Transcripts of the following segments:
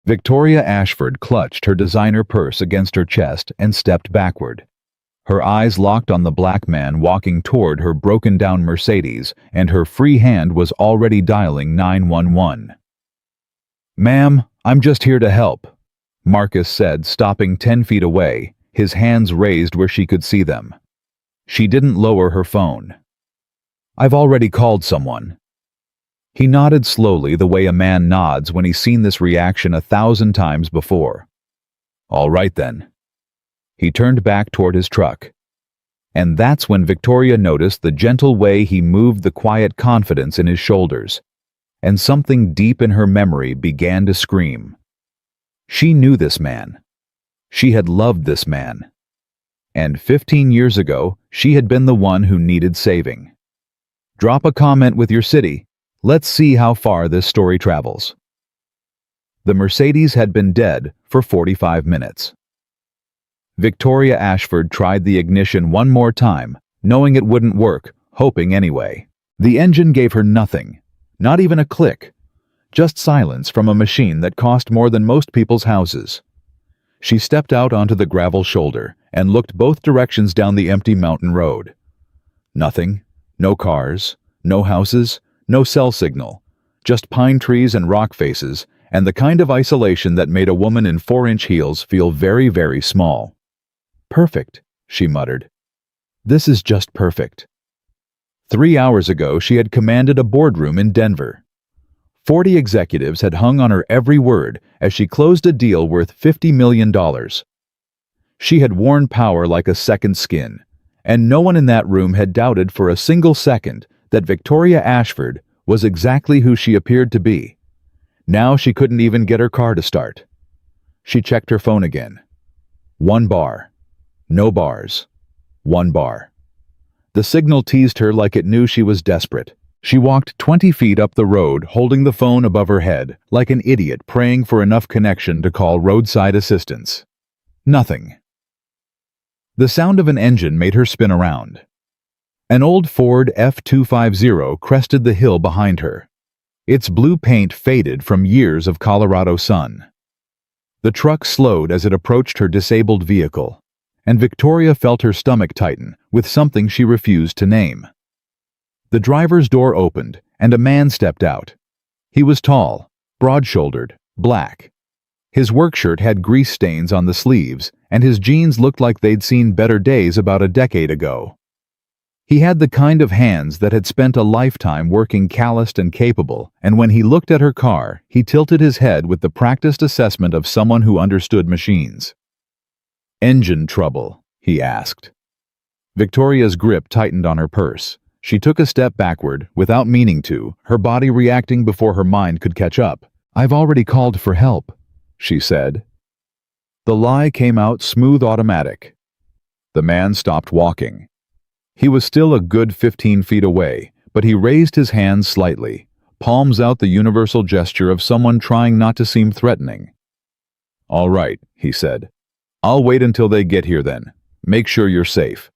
Victoria Ashford clutched her designer purse against her chest and stepped backward. Her eyes locked on the black man walking toward her broken-down Mercedes, and her free hand was already dialing 911. "Ma'am, I'm just here to help," Marcus said, stopping 10 feet away, his hands raised where she could see them. She didn't lower her phone. "I've already called someone." He nodded slowly, the way a man nods when he's seen this reaction 1,000 times before. "All right then." He turned back toward his truck. And that's when Victoria noticed the gentle way he moved, the quiet confidence in his shoulders. And something deep in her memory began to scream. She knew this man. She had loved this man. And 15 years ago, she had been the one who needed saving. Drop a comment with your city. Let's see how far this story travels. The Mercedes had been dead for 45 minutes. Victoria Ashford tried the ignition one more time, knowing it wouldn't work, hoping anyway. The engine gave her nothing, not even a click, just silence from a machine that cost more than most people's houses. She stepped out onto the gravel shoulder and looked both directions down the empty mountain road. Nothing, no cars, no houses, no cell signal, just pine trees and rock faces, and the kind of isolation that made a woman in 4-inch heels feel very, very small. "Perfect," she muttered. "This is just perfect." 3 hours ago, she had commanded a boardroom in Denver. 40 executives had hung on her every word as she closed a deal worth $50 million. She had worn power like a second skin, and no one in that room had doubted for a single second that Victoria Ashford was exactly who she appeared to be. Now she couldn't even get her car to start. She checked her phone again. 1 bar. No bars. 1 bar. The signal teased her like it knew she was desperate. She walked 20 feet up the road, holding the phone above her head, like an idiot praying for enough connection to call roadside assistance. Nothing. The sound of an engine made her spin around. An old Ford F-250 crested the hill behind her. Its blue paint faded from years of Colorado sun. The truck slowed as it approached her disabled vehicle, and Victoria felt her stomach tighten with something she refused to name. The driver's door opened, and a man stepped out. He was tall, broad-shouldered, black. His work shirt had grease stains on the sleeves, and his jeans looked like they'd seen better days about a decade ago. He had the kind of hands that had spent a lifetime working, calloused and capable, and when he looked at her car, he tilted his head with the practiced assessment of someone who understood machines. "Engine trouble?" he asked. Victoria's grip tightened on her purse. She took a step backward, without meaning to, her body reacting before her mind could catch up. "I've already called for help," she said. The lie came out smooth, automatic. The man stopped walking. He was still a good 15 feet away, but he raised his hands slightly, palms out, the universal gesture of someone trying not to seem threatening. "All right," he said. "I'll wait until they get here then. Make sure you're safe."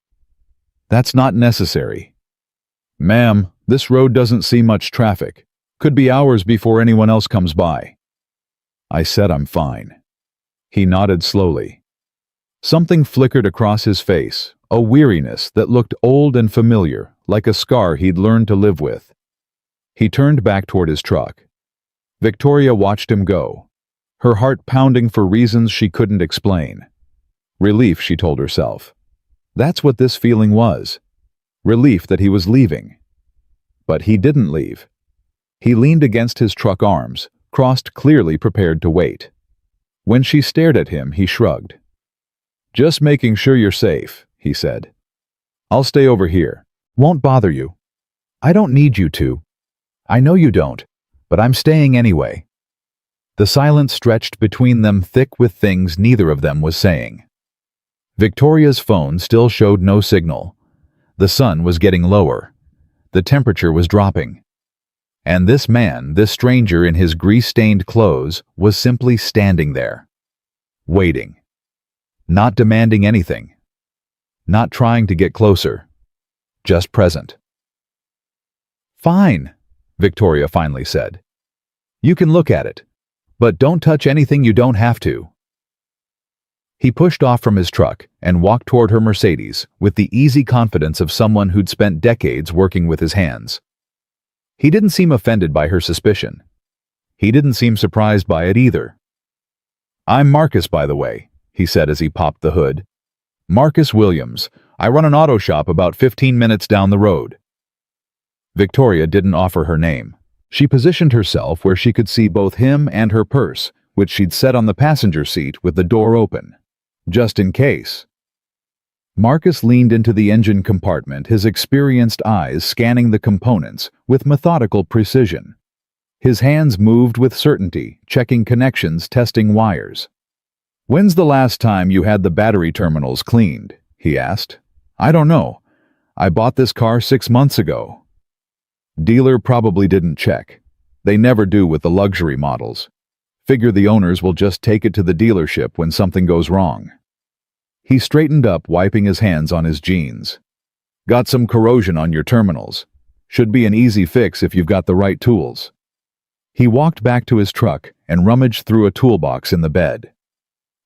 "That's not necessary." "Ma'am, this road doesn't see much traffic. Could be hours before anyone else comes by." "I said I'm fine." He nodded slowly. Something flickered across his face, a weariness that looked old and familiar, like a scar he'd learned to live with. He turned back toward his truck. Victoria watched him go, her heart pounding for reasons she couldn't explain. Relief, she told herself. That's what this feeling was. Relief that he was leaving. But he didn't leave. He leaned against his truck arms, crossed, clearly prepared to wait. When she stared at him, he shrugged. "Just making sure you're safe," he said. "I'll stay over here. Won't bother you. I don't need you to. I know you don't, but I'm staying anyway." The silence stretched between them, thick with things neither of them was saying. Victoria's phone still showed no signal. The sun was getting lower. The temperature was dropping. And this man, this stranger in his grease-stained clothes, was simply standing there, waiting. Not demanding anything. Not trying to get closer. Just present. "Fine," Victoria finally said. "You can look at it. But don't touch anything you don't have to. He pushed off from his truck and walked toward her Mercedes with the easy confidence of someone who'd spent decades working with his hands. He didn't seem offended by her suspicion. He didn't seem surprised by it either. "I'm Marcus, by the way," he said as he popped the hood. "Marcus Williams. I run an auto shop about 15 minutes down the road." Victoria didn't offer her name. She positioned herself where she could see both him and her purse, which she'd set on the passenger seat with the door open. Just in case. Marcus leaned into the engine compartment, his experienced eyes scanning the components with methodical precision. His hands moved with certainty, checking connections, testing wires. "When's the last time you had the battery terminals cleaned?" he asked. "I don't know. I bought this car 6 months ago." Dealer probably didn't check. They never do with the luxury models. Figure the owners will just take it to the dealership when something goes wrong. He straightened up, wiping his hands on his jeans. "Got some corrosion on your terminals. Should be an easy fix if you've got the right tools." He walked back to his truck and rummaged through a toolbox in the bed.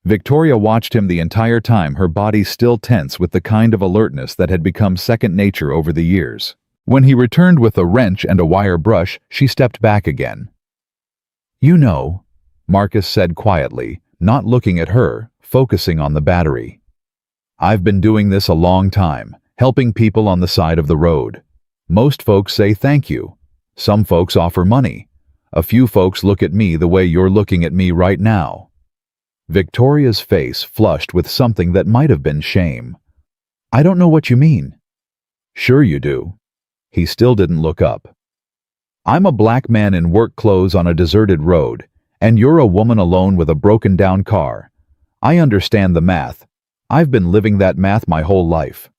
Victoria watched him the entire time, her body still tense with the kind of alertness that had become second nature over the years. When he returned with a wrench and a wire brush, she stepped back again. "You know," Marcus said quietly, not looking at her, focusing on the battery. "I've been doing this a long time, helping people on the side of the road. Most folks say thank you. Some folks offer money. A few folks look at me the way you're looking at me right now." Victoria's face flushed with something that might have been shame. "I don't know what you mean." "Sure you do." He still didn't look up. "I'm a black man in work clothes on a deserted road, and you're a woman alone with a broken-down car. I understand the math. I've been living that math my whole life."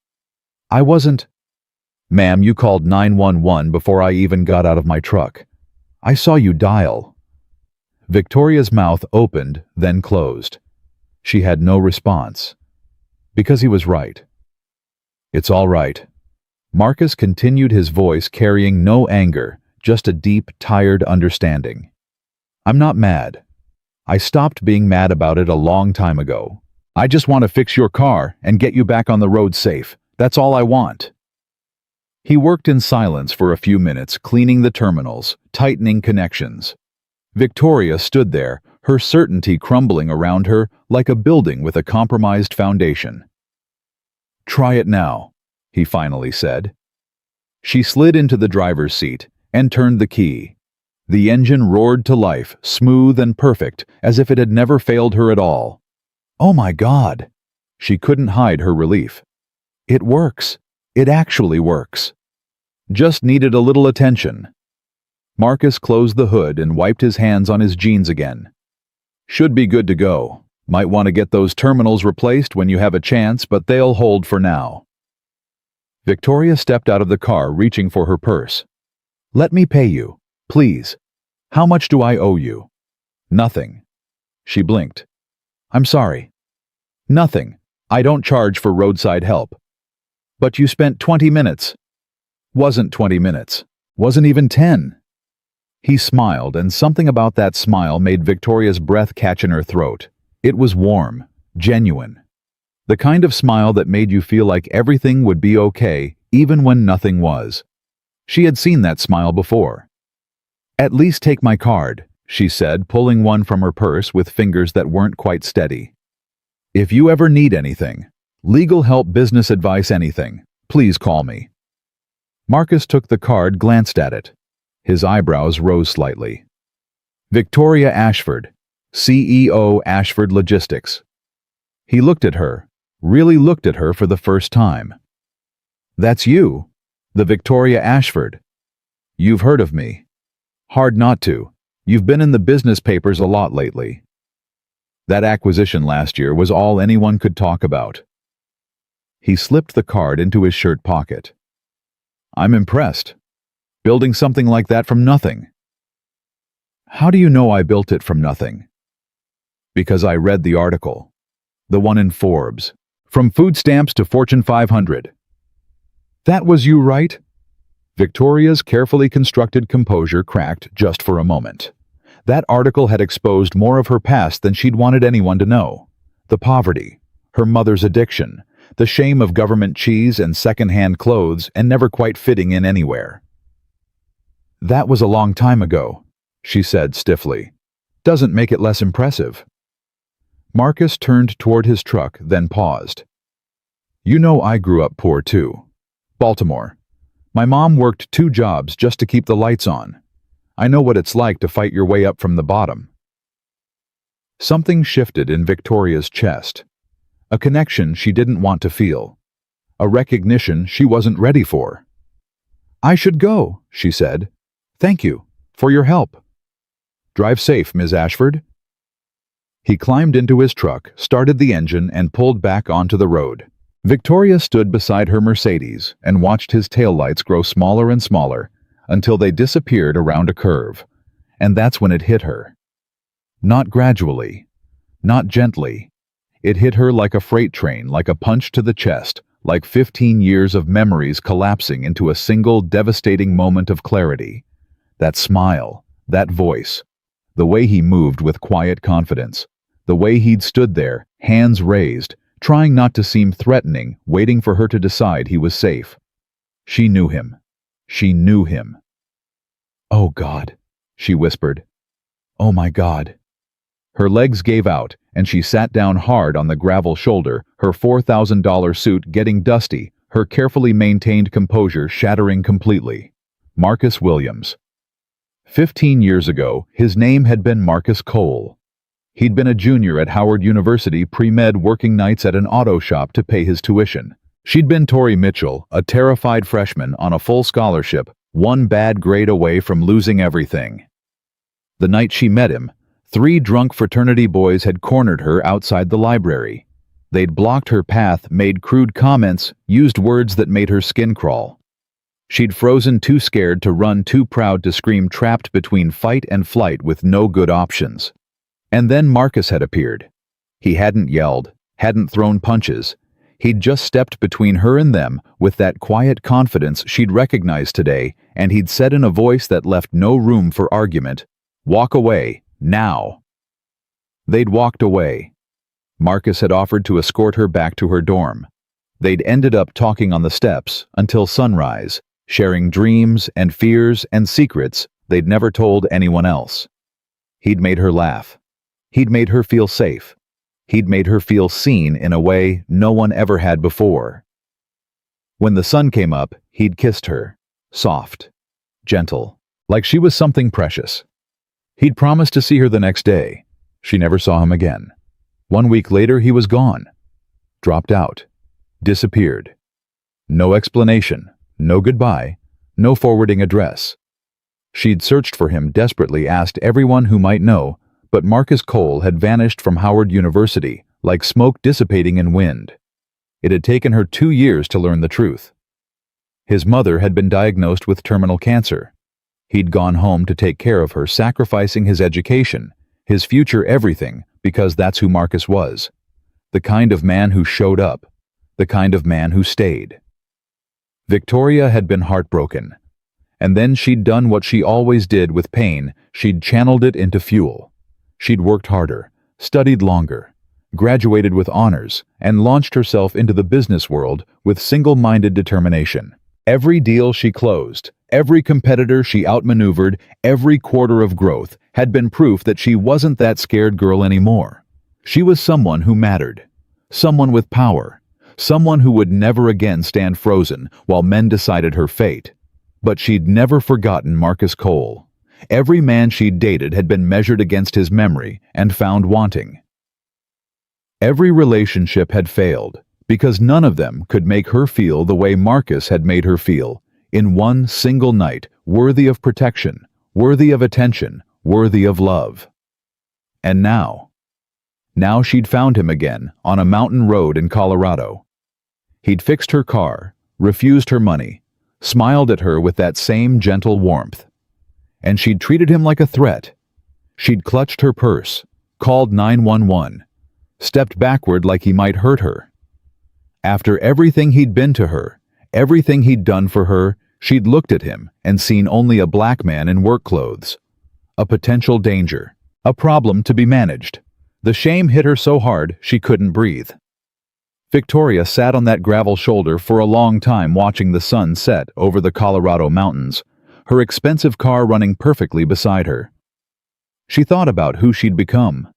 "I wasn't—" "Ma'am, you called 911 before I even got out of my truck. I saw you dial." Victoria's mouth opened, then closed. She had no response. Because he was right. "It's all right." Marcus continued, his voice carrying no anger, just a deep, tired understanding. "I'm not mad. I stopped being mad about it a long time ago. I just want to fix your car and get you back on the road safe. That's all I want." He worked in silence for a few minutes, cleaning the terminals, tightening connections. Victoria stood there, her certainty crumbling around her like a building with a compromised foundation. "Try it now," he finally said. She slid into the driver's seat and turned the key. The engine roared to life, smooth and perfect, as if it had never failed her at all. "Oh my God!" She couldn't hide her relief. "It works. It actually works. Just needed a little attention." Marcus closed the hood and wiped his hands on his jeans again. "Should be good to go. Might want to get those terminals replaced when you have a chance, but they'll hold for now." Victoria stepped out of the car, reaching for her purse. "Let me pay you, please. How much do I owe you?" "Nothing." She blinked. "I'm sorry." "Nothing. I don't charge for roadside help." "But you spent 20 minutes. "Wasn't 20 minutes. Wasn't even 10. He smiled, and something about that smile made Victoria's breath catch in her throat. It was warm, genuine. The kind of smile that made you feel like everything would be okay, even when nothing was. She had seen that smile before. "At least take my card," she said, pulling one from her purse with fingers that weren't quite steady. "If you ever need anything, legal help, business advice, anything, please call me." Marcus took the card, glanced at it. His eyebrows rose slightly. "Victoria Ashford, CEO, Ashford Logistics." He looked at her, really looked at her for the first time. "That's you, the Victoria Ashford. You've heard of me. Hard not to. You've been in the business papers a lot lately. That acquisition last year was all anyone could talk about." He slipped the card into his shirt pocket. "I'm impressed. Building something like that from nothing." "How do you know I built it from nothing?" "Because I read the article. The one in Forbes. From food stamps to Fortune 500. "That was you, right?" Victoria's carefully constructed composure cracked just for a moment. That article had exposed more of her past than she'd wanted anyone to know. The poverty, her mother's addiction, the shame of government cheese and second-hand clothes and never quite fitting in anywhere. "That was a long time ago," she said stiffly. "Doesn't make it less impressive." Marcus turned toward his truck, then paused. "You know I grew up poor too. Baltimore. My mom worked 2 jobs just to keep the lights on. I know what it's like to fight your way up from the bottom." Something shifted in Victoria's chest. A connection she didn't want to feel. A recognition she wasn't ready for. "I should go," she said. "Thank you for your help." "Drive safe, Ms. Ashford." He climbed into his truck, started the engine, and pulled back onto the road. Victoria stood beside her Mercedes and watched his taillights grow smaller and smaller until they disappeared around a curve. And that's when it hit her. Not gradually, not gently. It hit her like a freight train, like a punch to the chest, like 15 years of memories collapsing into a single devastating moment of clarity. That smile, that voice, the way he moved with quiet confidence, the way he'd stood there, hands raised, trying not to seem threatening, waiting for her to decide he was safe. She knew him. She knew him. "Oh God," she whispered. "Oh my God." Her legs gave out, and she sat down hard on the gravel shoulder, her $4,000 suit getting dusty, her carefully maintained composure shattering completely. Marcus Williams. 15 years ago, his name had been Marcus Cole. He'd been a junior at Howard University pre-med working nights at an auto shop to pay his tuition. She'd been Tori Mitchell, a terrified freshman on a full scholarship, one bad grade away from losing everything. The night she met him, 3 drunk fraternity boys had cornered her outside the library. They'd blocked her path, made crude comments, used words that made her skin crawl. She'd frozen too scared to run, too proud to scream, trapped between fight and flight with no good options. And then Marcus had appeared. He hadn't yelled, hadn't thrown punches. He'd just stepped between her and them with that quiet confidence she'd recognized today, and he'd said in a voice that left no room for argument, "Walk away, now." They'd walked away. Marcus had offered to escort her back to her dorm. They'd ended up talking on the steps until sunrise, sharing dreams and fears and secrets they'd never told anyone else. He'd made her laugh. He'd made her feel safe. He'd made her feel seen in a way no one ever had before. When the sun came up, he'd kissed her, soft, gentle, like she was something precious. He'd promised to see her the next day. She never saw him again. 1 week later, he was gone. Dropped out. Disappeared. No explanation, no goodbye, no forwarding address. She'd searched for him desperately, asked everyone who might know, but Marcus Cole had vanished from Howard University, like smoke dissipating in wind. It had taken her 2 years to learn the truth. His mother had been diagnosed with terminal cancer. He'd gone home to take care of her, sacrificing his education, his future, everything, because that's who Marcus was. The kind of man who showed up. The kind of man who stayed. Victoria had been heartbroken. And then she'd done what she always did with pain. She'd channeled it into fuel. She'd worked harder, studied longer, graduated with honors, and launched herself into the business world with single-minded determination. Every deal she closed, every competitor she outmaneuvered, every quarter of growth had been proof that she wasn't that scared girl anymore. She was someone who mattered, someone with power, someone who would never again stand frozen while men decided her fate. But she'd never forgotten Marcus Cole. Every man she'd dated had been measured against his memory and found wanting. Every relationship had failed because none of them could make her feel the way Marcus had made her feel, in one single night, worthy of protection, worthy of attention, worthy of love. And now she'd found him again on a mountain road in Colorado. He'd fixed her car, refused her money, smiled at her with that same gentle warmth. And she'd treated him like a threat. She'd clutched her purse, called 911, stepped backward like he might hurt her. After everything he'd been to her, everything he'd done for her, she'd looked at him and seen only a black man in work clothes. a potential danger, a problem to be managed. The shame hit her so hard she couldn't breathe. Victoria sat on that gravel shoulder for a long time watching the sun set over the Colorado mountains, her expensive car running perfectly beside her. She thought about who she'd become,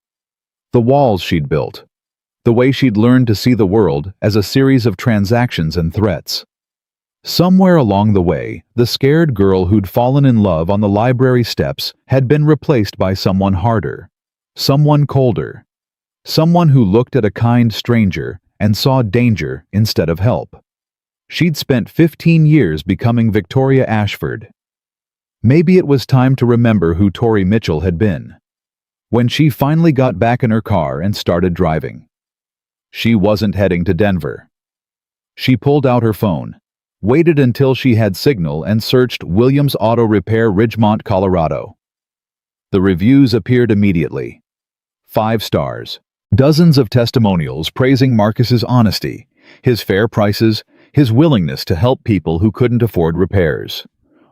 the walls she'd built, the way she'd learned to see the world as a series of transactions and threats. Somewhere along the way, the scared girl who'd fallen in love on the library steps had been replaced by someone harder, someone colder, someone who looked at a kind stranger and saw danger instead of help. She'd spent 15 years becoming Victoria Ashford. Maybe it was time to remember who Tori Mitchell had been. When she finally got back in her car and started driving, she wasn't heading to Denver. She pulled out her phone, waited until she had signal, and searched Williams Auto Repair, Ridgemont, Colorado. The reviews appeared immediately. 5 stars. Dozens of testimonials praising Marcus's honesty, his fair prices, his willingness to help people who couldn't afford repairs.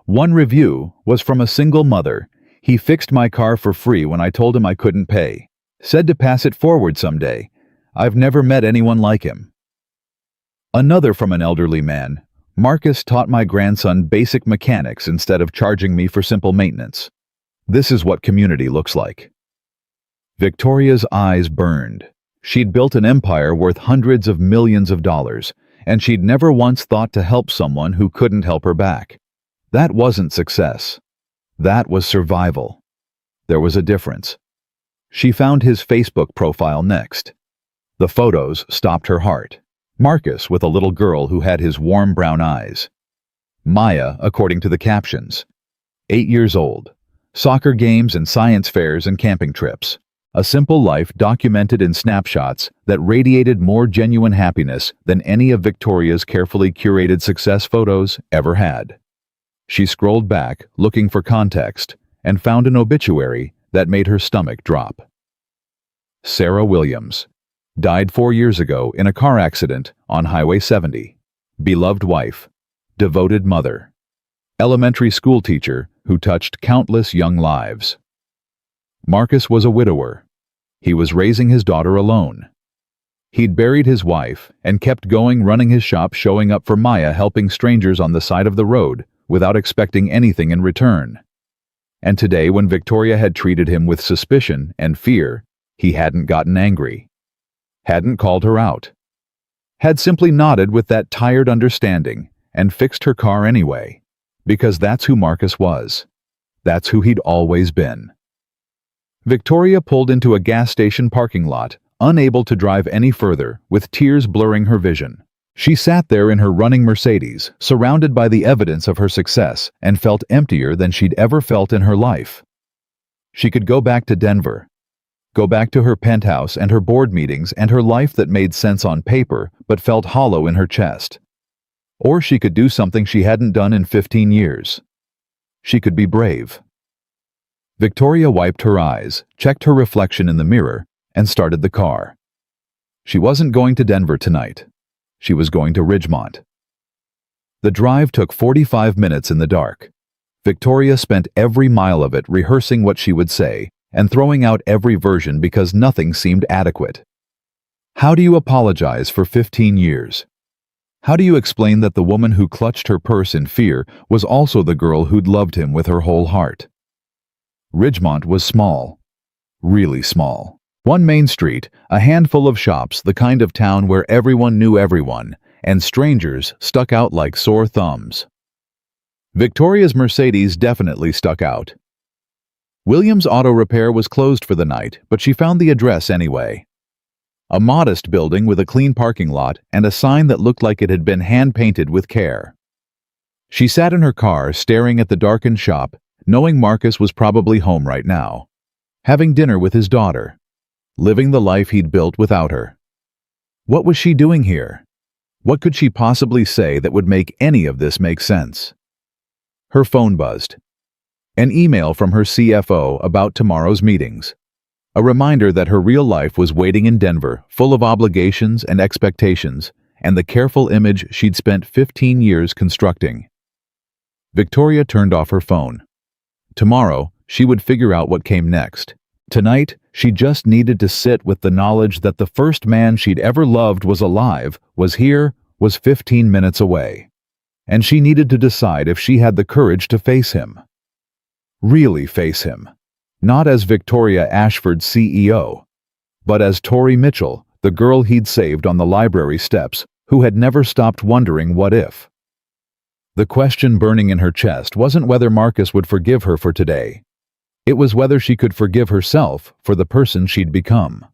One review was from a single mother. "He fixed my car for free when I told him I couldn't pay. Said to pass it forward someday. I've never met anyone like him." Another from an elderly man. "Marcus taught my grandson basic mechanics instead of charging me for simple maintenance. This is what community looks like." Victoria's eyes burned. She'd built an empire worth hundreds of millions of dollars, and she'd never once thought to help someone who couldn't help her back. That wasn't success. That was survival. There was a difference. She found his Facebook profile next. The photos stopped her heart. Marcus with a little girl who had his warm brown eyes. Maya, according to the captions. 8 years old. Soccer games and science fairs and camping trips. A simple life documented in snapshots that radiated more genuine happiness than any of Victoria's carefully curated success photos ever had. She scrolled back, looking for context, and found an obituary that made her stomach drop. Sarah Williams. Died 4 years ago in a car accident on Highway 70. Beloved wife. Devoted mother. Elementary school teacher who touched countless young lives. Marcus was a widower. He was raising his daughter alone. He'd buried his wife and kept going, running his shop, showing up for Maya, helping strangers on the side of the road without expecting anything in return. And today, when Victoria had treated him with suspicion and fear, he hadn't gotten angry. Hadn't called her out. Had simply nodded with that tired understanding and fixed her car anyway, because that's who Marcus was. That's who he'd always been. Victoria pulled into a gas station parking lot, unable to drive any further, with tears blurring her vision. She sat there in her running Mercedes, surrounded by the evidence of her success, and felt emptier than she'd ever felt in her life. She could go back to Denver. Go back to her penthouse and her board meetings and her life that made sense on paper but felt hollow in her chest. Or she could do something she hadn't done in 15 years. She could be brave. Victoria wiped her eyes, checked her reflection in the mirror, and started the car. She wasn't going to Denver tonight. She was going to Ridgemont. The drive took 45 minutes in the dark. Victoria spent every mile of it rehearsing what she would say and throwing out every version because nothing seemed adequate. How do you apologize for 15 years? How do you explain that the woman who clutched her purse in fear was also the girl who'd loved him with her whole heart? Ridgemont was small. Really small. One main street, a handful of shops, the kind of town where everyone knew everyone, and strangers stuck out like sore thumbs. Victoria's Mercedes definitely stuck out. Williams Auto Repair was closed for the night, but she found the address anyway. A modest building with a clean parking lot and a sign that looked like it had been hand-painted with care. She sat in her car, staring at the darkened shop, knowing Marcus was probably home right now, having dinner with his daughter, living the life he'd built without her. What was she doing here? What could she possibly say that would make any of this make sense? Her phone buzzed. An email from her CFO about tomorrow's meetings. A reminder that her real life was waiting in Denver, full of obligations and expectations, and the careful image she'd spent 15 years constructing. Victoria turned off her phone. Tomorrow, she would figure out what came next. Tonight, she just needed to sit with the knowledge that the first man she'd ever loved was alive, was here, was 15 minutes away. And she needed to decide if she had the courage to face him. Really face him. Not as Victoria Ashford's CEO, but as Tori Mitchell, the girl he'd saved on the library steps, who had never stopped wondering what if. The question burning in her chest wasn't whether Marcus would forgive her for today. It was whether she could forgive herself for the person she'd become.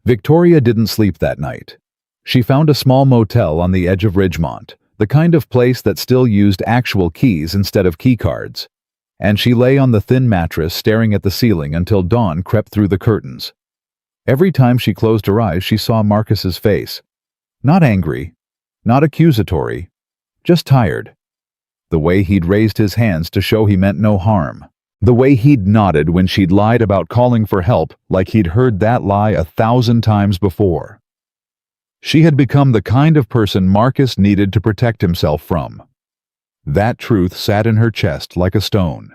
Victoria didn't sleep that night. She found a small motel on the edge of Ridgemont, the kind of place that still used actual keys instead of keycards, and she lay on the thin mattress staring at the ceiling until dawn crept through the curtains. Every time she closed her eyes, she saw Marcus's face. Not angry, not accusatory, just tired. The way he'd raised his hands to show he meant no harm. The way he'd nodded when she'd lied about calling for help, like he'd heard that lie 1,000 times before. She had become the kind of person Marcus needed to protect himself from. That truth sat in her chest like a stone.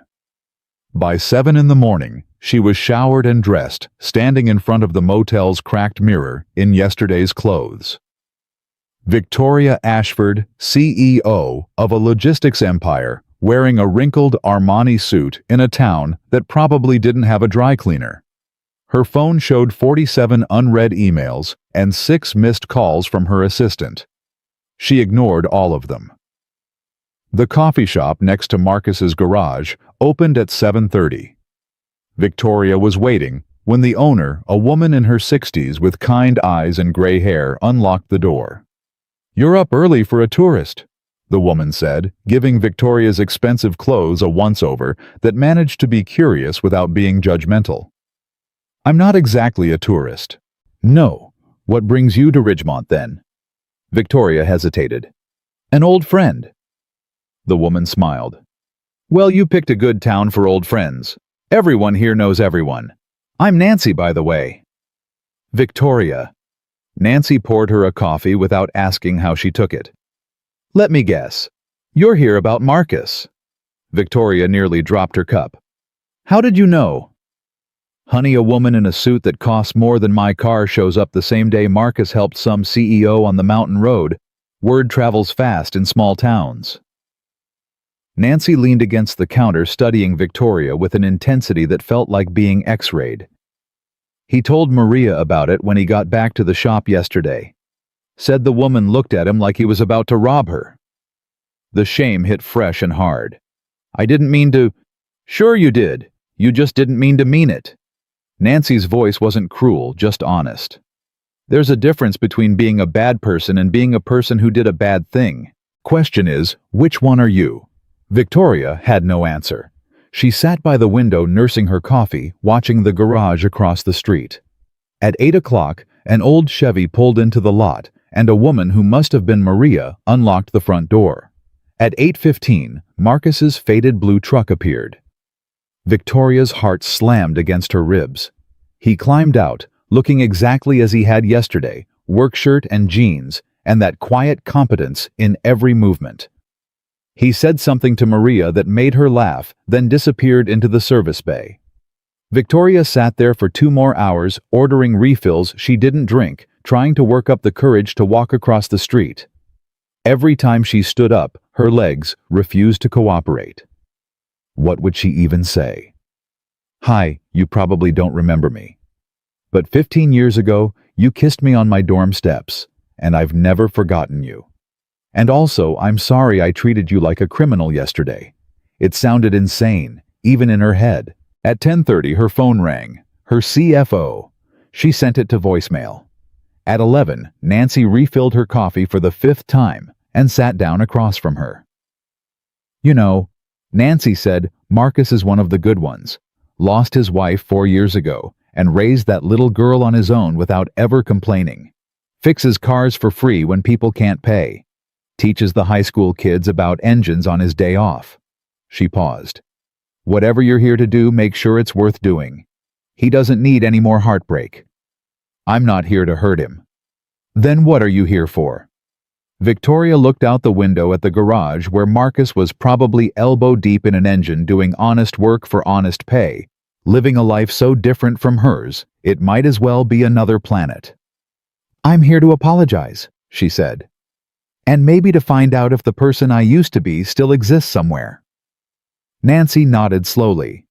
By 7 in the morning, she was showered and dressed, standing in front of the motel's cracked mirror in yesterday's clothes. Victoria Ashford, CEO of a logistics empire, wearing a wrinkled Armani suit in a town that probably didn't have a dry cleaner. Her phone showed 47 unread emails and 6 missed calls from her assistant. She ignored all of them. The coffee shop next to Marcus's garage opened at 7:30. Victoria was waiting when the owner, a woman in her 60s with kind eyes and gray hair, unlocked the door. "You're up early for a tourist," the woman said, giving Victoria's expensive clothes a once-over that managed to be curious without being judgmental. "I'm not exactly a tourist." "No. What brings you to Ridgemont, then?" Victoria hesitated. "An old friend." The woman smiled. "Well, you picked a good town for old friends. Everyone here knows everyone. I'm Nancy, by the way." "Victoria." Nancy poured her a coffee without asking how she took it. "Let me guess. You're here about Marcus." Victoria nearly dropped her cup. "How did you know?" "Honey, a woman in a suit that costs more than my car shows up the same day Marcus helped some CEO on the mountain road. Word travels fast in small towns." Nancy leaned against the counter studying Victoria with an intensity that felt like being X-rayed. "He told Maria about it when he got back to the shop yesterday. Said the woman looked at him like he was about to rob her." The shame hit fresh and hard. "I didn't mean to—" "Sure you did. You just didn't mean to mean it." Nancy's voice wasn't cruel, just honest. "There's a difference between being a bad person and being a person who did a bad thing. Question is, which one are you?" Victoria had no answer. She sat by the window nursing her coffee, watching the garage across the street. At 8 o'clock, an old Chevy pulled into the lot, and a woman who must have been Maria unlocked the front door. At 8:15, Marcus's faded blue truck appeared. Victoria's heart slammed against her ribs. He climbed out, looking exactly as he had yesterday, work shirt and jeans, and that quiet competence in every movement. He said something to Maria that made her laugh, then disappeared into the service bay. Victoria sat there for 2 more hours, ordering refills she didn't drink, trying to work up the courage to walk across the street. Every time she stood up, her legs refused to cooperate. What would she even say? "Hi, you probably don't remember me. But 15 years ago, you kissed me on my dorm steps, and I've never forgotten you. And also, I'm sorry I treated you like a criminal yesterday." It sounded insane, even in her head. At 10:30, her phone rang. Her CFO. She sent it to voicemail. At 11, Nancy refilled her coffee for the 5th time and sat down across from her. "You know," Nancy said, "Marcus is one of the good ones. Lost his wife 4 years ago and raised that little girl on his own without ever complaining. Fixes cars for free when people can't pay. Teaches the high school kids about engines on his day off." She paused. "Whatever you're here to do, make sure it's worth doing. He doesn't need any more heartbreak." "I'm not here to hurt him." "Then what are you here for?" Victoria looked out the window at the garage where Marcus was probably elbow-deep in an engine doing honest work for honest pay, living a life so different from hers, it might as well be another planet. "I'm here to apologize," she said. "And maybe to find out if the person I used to be still exists somewhere." Nancy nodded slowly.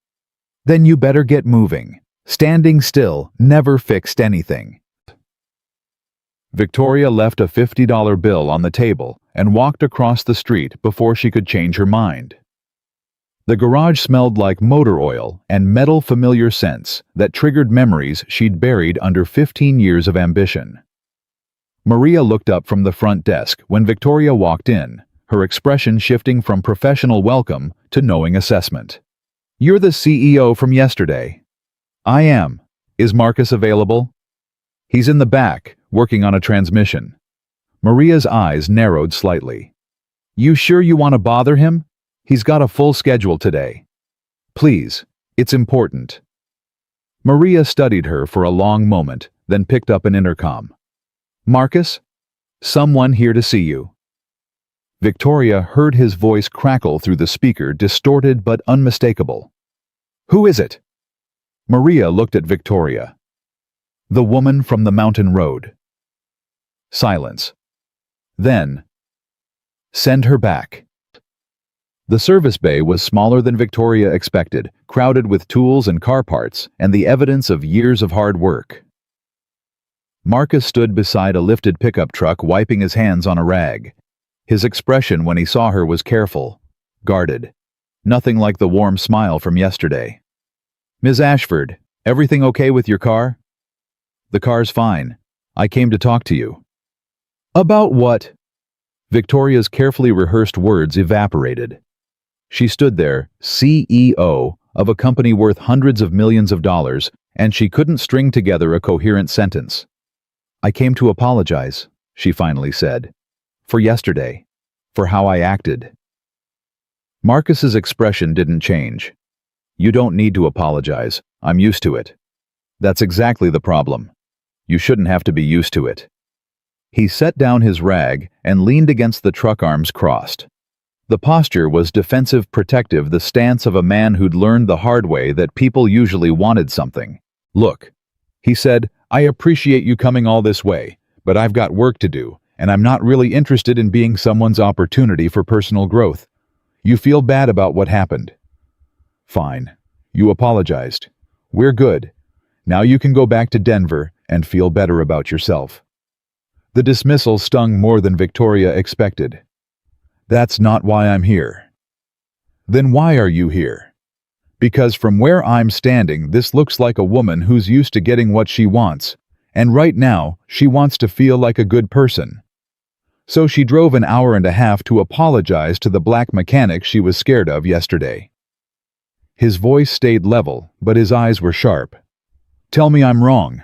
"Then you better get moving. Standing still never fixed anything." Victoria left a $50 bill on the table and walked across the street before she could change her mind. The garage smelled like motor oil and metal familiar scents that triggered memories she'd buried under 15 years of ambition. Maria looked up from the front desk when Victoria walked in, her expression shifting from professional welcome to knowing assessment. "You're the CEO from yesterday." "I am. Is Marcus available?" "He's in the back, working on a transmission." Maria's eyes narrowed slightly. "You sure you want to bother him? He's got a full schedule today." "Please, it's important." Maria studied her for a long moment, then picked up an intercom. "Marcus? Someone here to see you." Victoria heard his voice crackle through the speaker, distorted but unmistakable. "Who is it?" Maria looked at Victoria. "The woman from the mountain road." Silence. Then, "Send her back." The service bay was smaller than Victoria expected, crowded with tools and car parts, and the evidence of years of hard work. Marcus stood beside a lifted pickup truck, wiping his hands on a rag. His expression when he saw her was careful, guarded. Nothing like the warm smile from yesterday. "Ms. Ashford, everything okay with your car?" "The car's fine. I came to talk to you." "About what?" Victoria's carefully rehearsed words evaporated. She stood there, CEO of a company worth hundreds of millions of dollars, and she couldn't string together a coherent sentence. "I came to apologize," she finally said. "For yesterday. For how I acted." Marcus's expression didn't change. "You don't need to apologize. I'm used to it." "That's exactly the problem. You shouldn't have to be used to it." He set down his rag and leaned against the truck, arms crossed. The posture was defensive, protective, the stance of a man who'd learned the hard way that people usually wanted something. "Look," he said, "I appreciate you coming all this way, but I've got work to do, and I'm not really interested in being someone's opportunity for personal growth. You feel bad about what happened. Fine. You apologized. We're good. Now you can go back to Denver and feel better about yourself." The dismissal stung more than Victoria expected. "That's not why I'm here." "Then why are you here?" "Because from where I'm standing, this looks like a woman who's used to getting what she wants, and right now, she wants to feel like a good person. So she drove an hour and a half to apologize to the black mechanic she was scared of yesterday." His voice stayed level, but his eyes were sharp. "Tell me I'm wrong."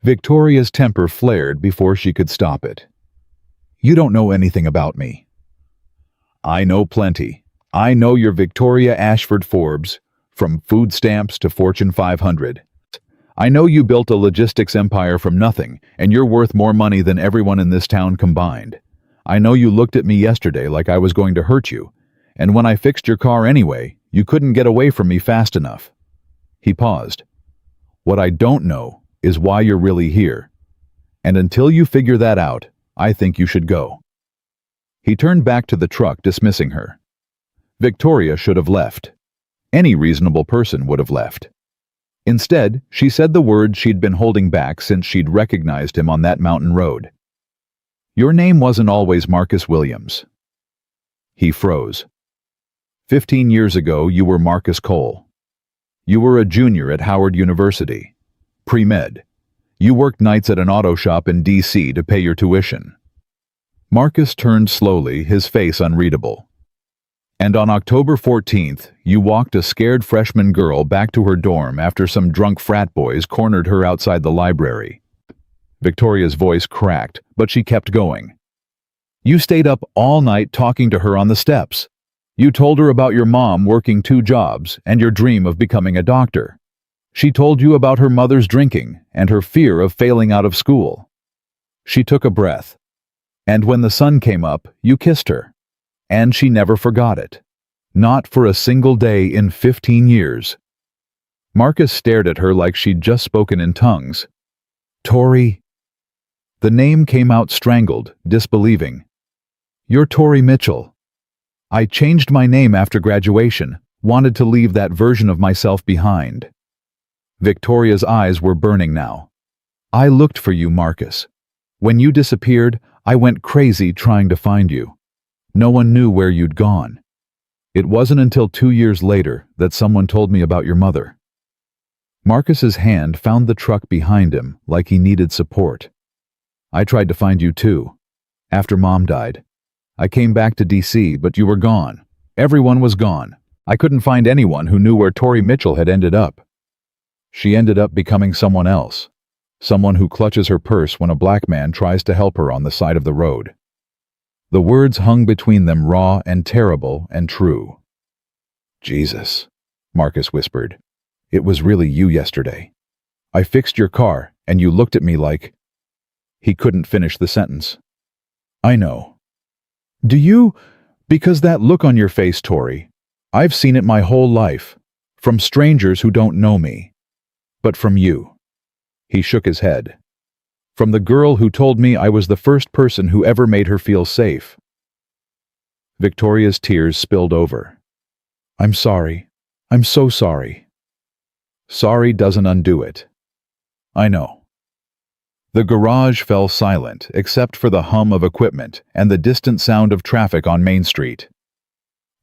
Victoria's temper flared before she could stop it. "You don't know anything about me." "I know plenty. I know you're Victoria Ashford Forbes, from food stamps to Fortune 500. I know you built a logistics empire from nothing, and you're worth more money than everyone in this town combined. I know you looked at me yesterday like I was going to hurt you, and when I fixed your car anyway, you couldn't get away from me fast enough." He paused. "What I don't know is why you're really here. And until you figure that out, I think you should go." He turned back to the truck, dismissing her. Victoria should have left. Any reasonable person would have left. Instead, she said the words she'd been holding back since she'd recognized him on that mountain road. "Your name wasn't always Marcus Williams." He froze. 15 years ago, you were Marcus Cole. You were a junior at Howard University. Pre-med. You worked nights at an auto shop in D.C. to pay your tuition. Marcus turned slowly, his face unreadable. And on October 14th, you walked a scared freshman girl back to her dorm after some drunk frat boys cornered her outside the library. Victoria's voice cracked, but she kept going. You stayed up all night talking to her on the steps. You told her about your mom working 2 jobs and your dream of becoming a doctor. She told you about her mother's drinking and her fear of failing out of school. She took a breath. And when the sun came up, you kissed her. And she never forgot it. Not for a single day in 15 years. Marcus stared at her like she'd just spoken in tongues. Tori. The name came out strangled, disbelieving. You're Tori Mitchell. I changed my name after graduation, wanted to leave that version of myself behind. Victoria's eyes were burning now. I looked for you, Marcus. When you disappeared, I went crazy trying to find you. No one knew where you'd gone. It wasn't until 2 years later that someone told me about your mother. Marcus's hand found the truck behind him like he needed support. I tried to find you too. After Mom died. I came back to DC, but you were gone. Everyone was gone. I couldn't find anyone who knew where Tori Mitchell had ended up. She ended up becoming someone else. Someone who clutches her purse when a black man tries to help her on the side of the road. The words hung between them raw and terrible and true. Jesus, Marcus whispered. It was really you yesterday. I fixed your car, and you looked at me like... He couldn't finish the sentence. I know. Do you? Because that look on your face, Tori. I've seen it my whole life. From strangers who don't know me. But from you. He shook his head. From the girl who told me I was the first person who ever made her feel safe. Victoria's tears spilled over. I'm sorry. I'm so sorry. Sorry doesn't undo it. I know. The garage fell silent except for the hum of equipment and the distant sound of traffic on Main Street.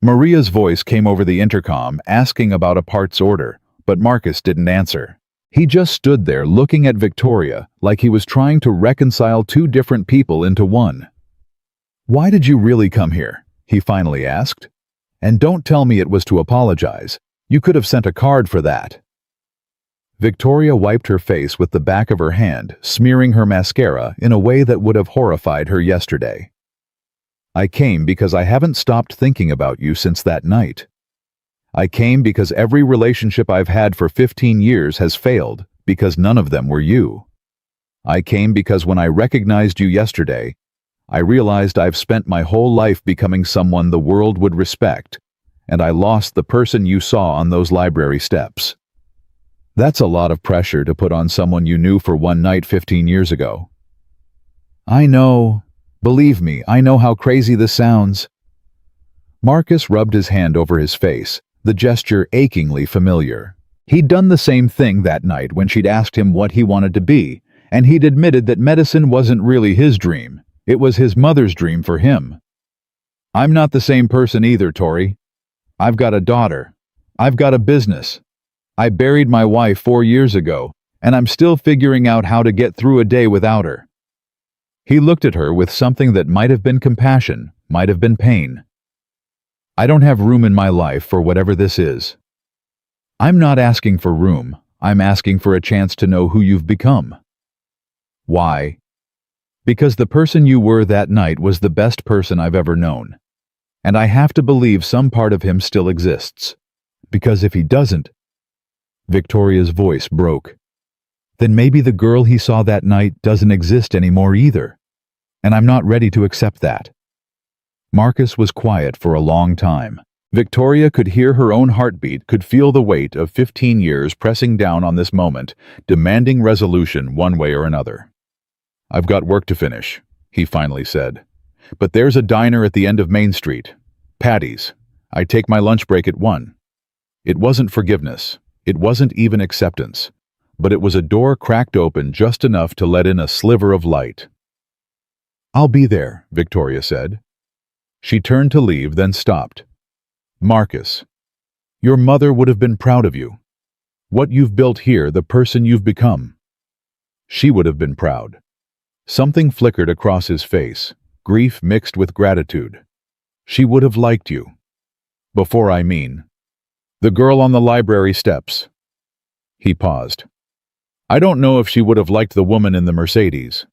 Maria's voice came over the intercom asking about a parts order, but Marcus didn't answer. He just stood there looking at Victoria like he was trying to reconcile two different people into one. Why did you really come here? He finally asked. And don't tell me it was to apologize. You could have sent a card for that. Victoria wiped her face with the back of her hand, smearing her mascara in a way that would have horrified her yesterday. I came because I haven't stopped thinking about you since that night. I came because every relationship I've had for 15 years has failed, because none of them were you. I came because when I recognized you yesterday, I realized I've spent my whole life becoming someone the world would respect, and I lost the person you saw on those library steps. That's a lot of pressure to put on someone you knew for one night 15 years ago. I know. Believe me, I know how crazy this sounds. Marcus rubbed his hand over his face, the gesture achingly familiar. He'd done the same thing that night when she'd asked him what he wanted to be, and he'd admitted that medicine wasn't really his dream. It was his mother's dream for him. I'm not the same person either, Tori. I've got a daughter. I've got a business. I buried my wife 4 years ago, and I'm still figuring out how to get through a day without her. He looked at her with something that might have been compassion, might have been pain. I don't have room in my life for whatever this is. I'm not asking for room. I'm asking for a chance to know who you've become. Why? Because the person you were that night was the best person I've ever known. And I have to believe some part of him still exists. Because if he doesn't... Victoria's voice broke. Then maybe the girl he saw that night doesn't exist anymore either. And I'm not ready to accept that. Marcus was quiet for a long time. Victoria could hear her own heartbeat, could feel the weight of 15 years pressing down on this moment, demanding resolution one way or another. I've got work to finish, he finally said. But there's a diner at the end of Main Street. Patty's. I take my lunch break at 1. It wasn't forgiveness. It wasn't even acceptance. But it was a door cracked open just enough to let in a sliver of light. I'll be there, Victoria said. She turned to leave, then stopped. Marcus, your mother would have been proud of you. What you've built here, the person you've become. She would have been proud. Something flickered across his face, grief mixed with gratitude. She would have liked you. Before I mean, the girl on the library steps. He paused. I don't know if she would have liked the woman in the Mercedes.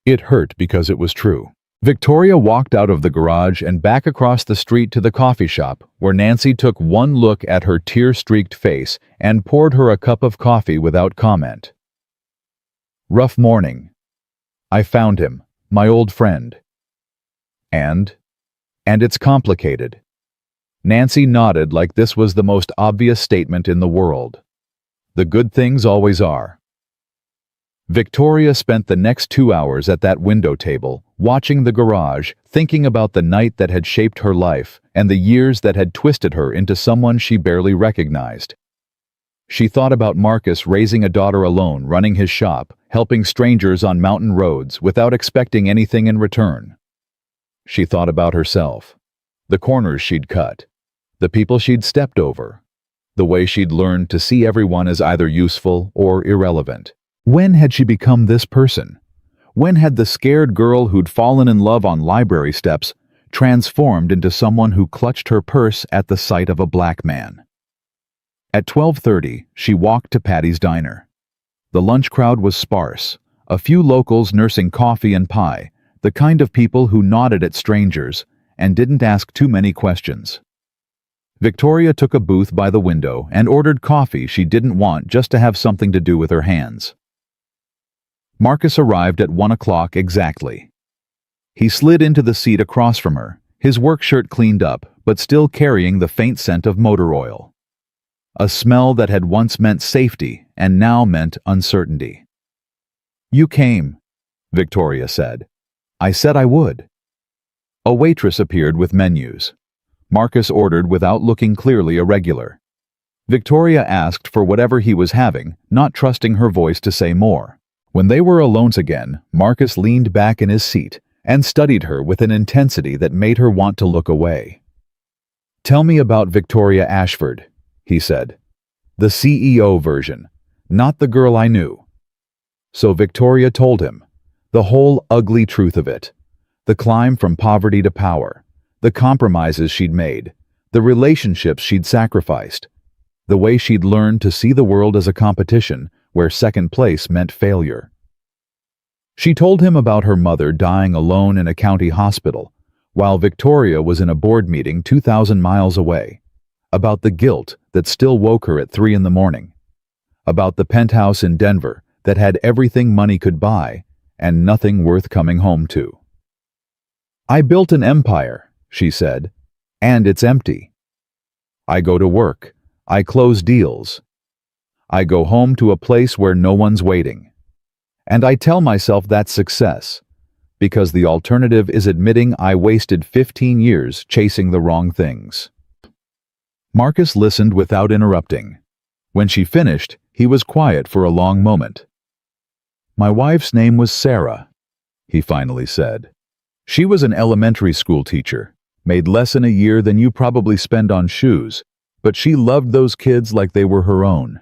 It hurt because it was true. Victoria walked out of the garage and back across the street to the coffee shop, where Nancy took one look at her tear-streaked face and poured her a cup of coffee without comment. Rough morning. I found him, My old friend. And? And it's complicated. Nancy nodded like this was the most obvious statement in the world. The good things always are. Victoria spent the next 2 hours at that window table, watching the garage, thinking about the night that had shaped her life and the years that had twisted her into someone she barely recognized. She thought about Marcus raising a daughter alone, running his shop, helping strangers on mountain roads without expecting anything in return. She thought about herself, the corners she'd cut, the people she'd stepped over, the way she'd learned to see everyone as either useful or irrelevant. When had she become this person? When had the scared girl who'd fallen in love on library steps transformed into someone who clutched her purse at the sight of a black man? At 12:30, she walked to Patty's diner. The lunch crowd was sparse, a few locals nursing coffee and pie, the kind of people who nodded at strangers and didn't ask too many questions. Victoria took a booth by the window and ordered coffee she didn't want just to have something to do with her hands. Marcus arrived at 1 o'clock exactly. He slid into the seat across from her, his work shirt cleaned up, but still carrying the faint scent of motor oil. A smell that had once meant safety and now meant uncertainty. "You came," Victoria said. "I said I would." A waitress appeared with menus. Marcus ordered without looking clearly irregular. Victoria asked for whatever he was having, not trusting her voice to say more. When they were alone again, Marcus leaned back in his seat and studied her with an intensity that made her want to look away. "Tell me about Victoria Ashford," he said. "The CEO version, not the girl I knew." So Victoria told him, the whole ugly truth of it, the climb from poverty to power, the compromises she'd made, the relationships she'd sacrificed, the way she'd learned to see the world as a competition where second place meant failure. She told him about her mother dying alone in a county hospital, while Victoria was in a board meeting 2,000 miles away, about the guilt that still woke her at 3 in the morning, about the penthouse in Denver that had everything money could buy and nothing worth coming home to. "I built an empire," she said, "and it's empty. I go to work, I close deals. I go home to a place where no one's waiting. And I tell myself that's success, because the alternative is admitting I wasted 15 years chasing the wrong things." Marcus listened without interrupting. When she finished, he was quiet for a long moment. "My wife's name was Sarah," he finally said. "She was an elementary school teacher, made less in a year than you probably spend on shoes, but she loved those kids like they were her own."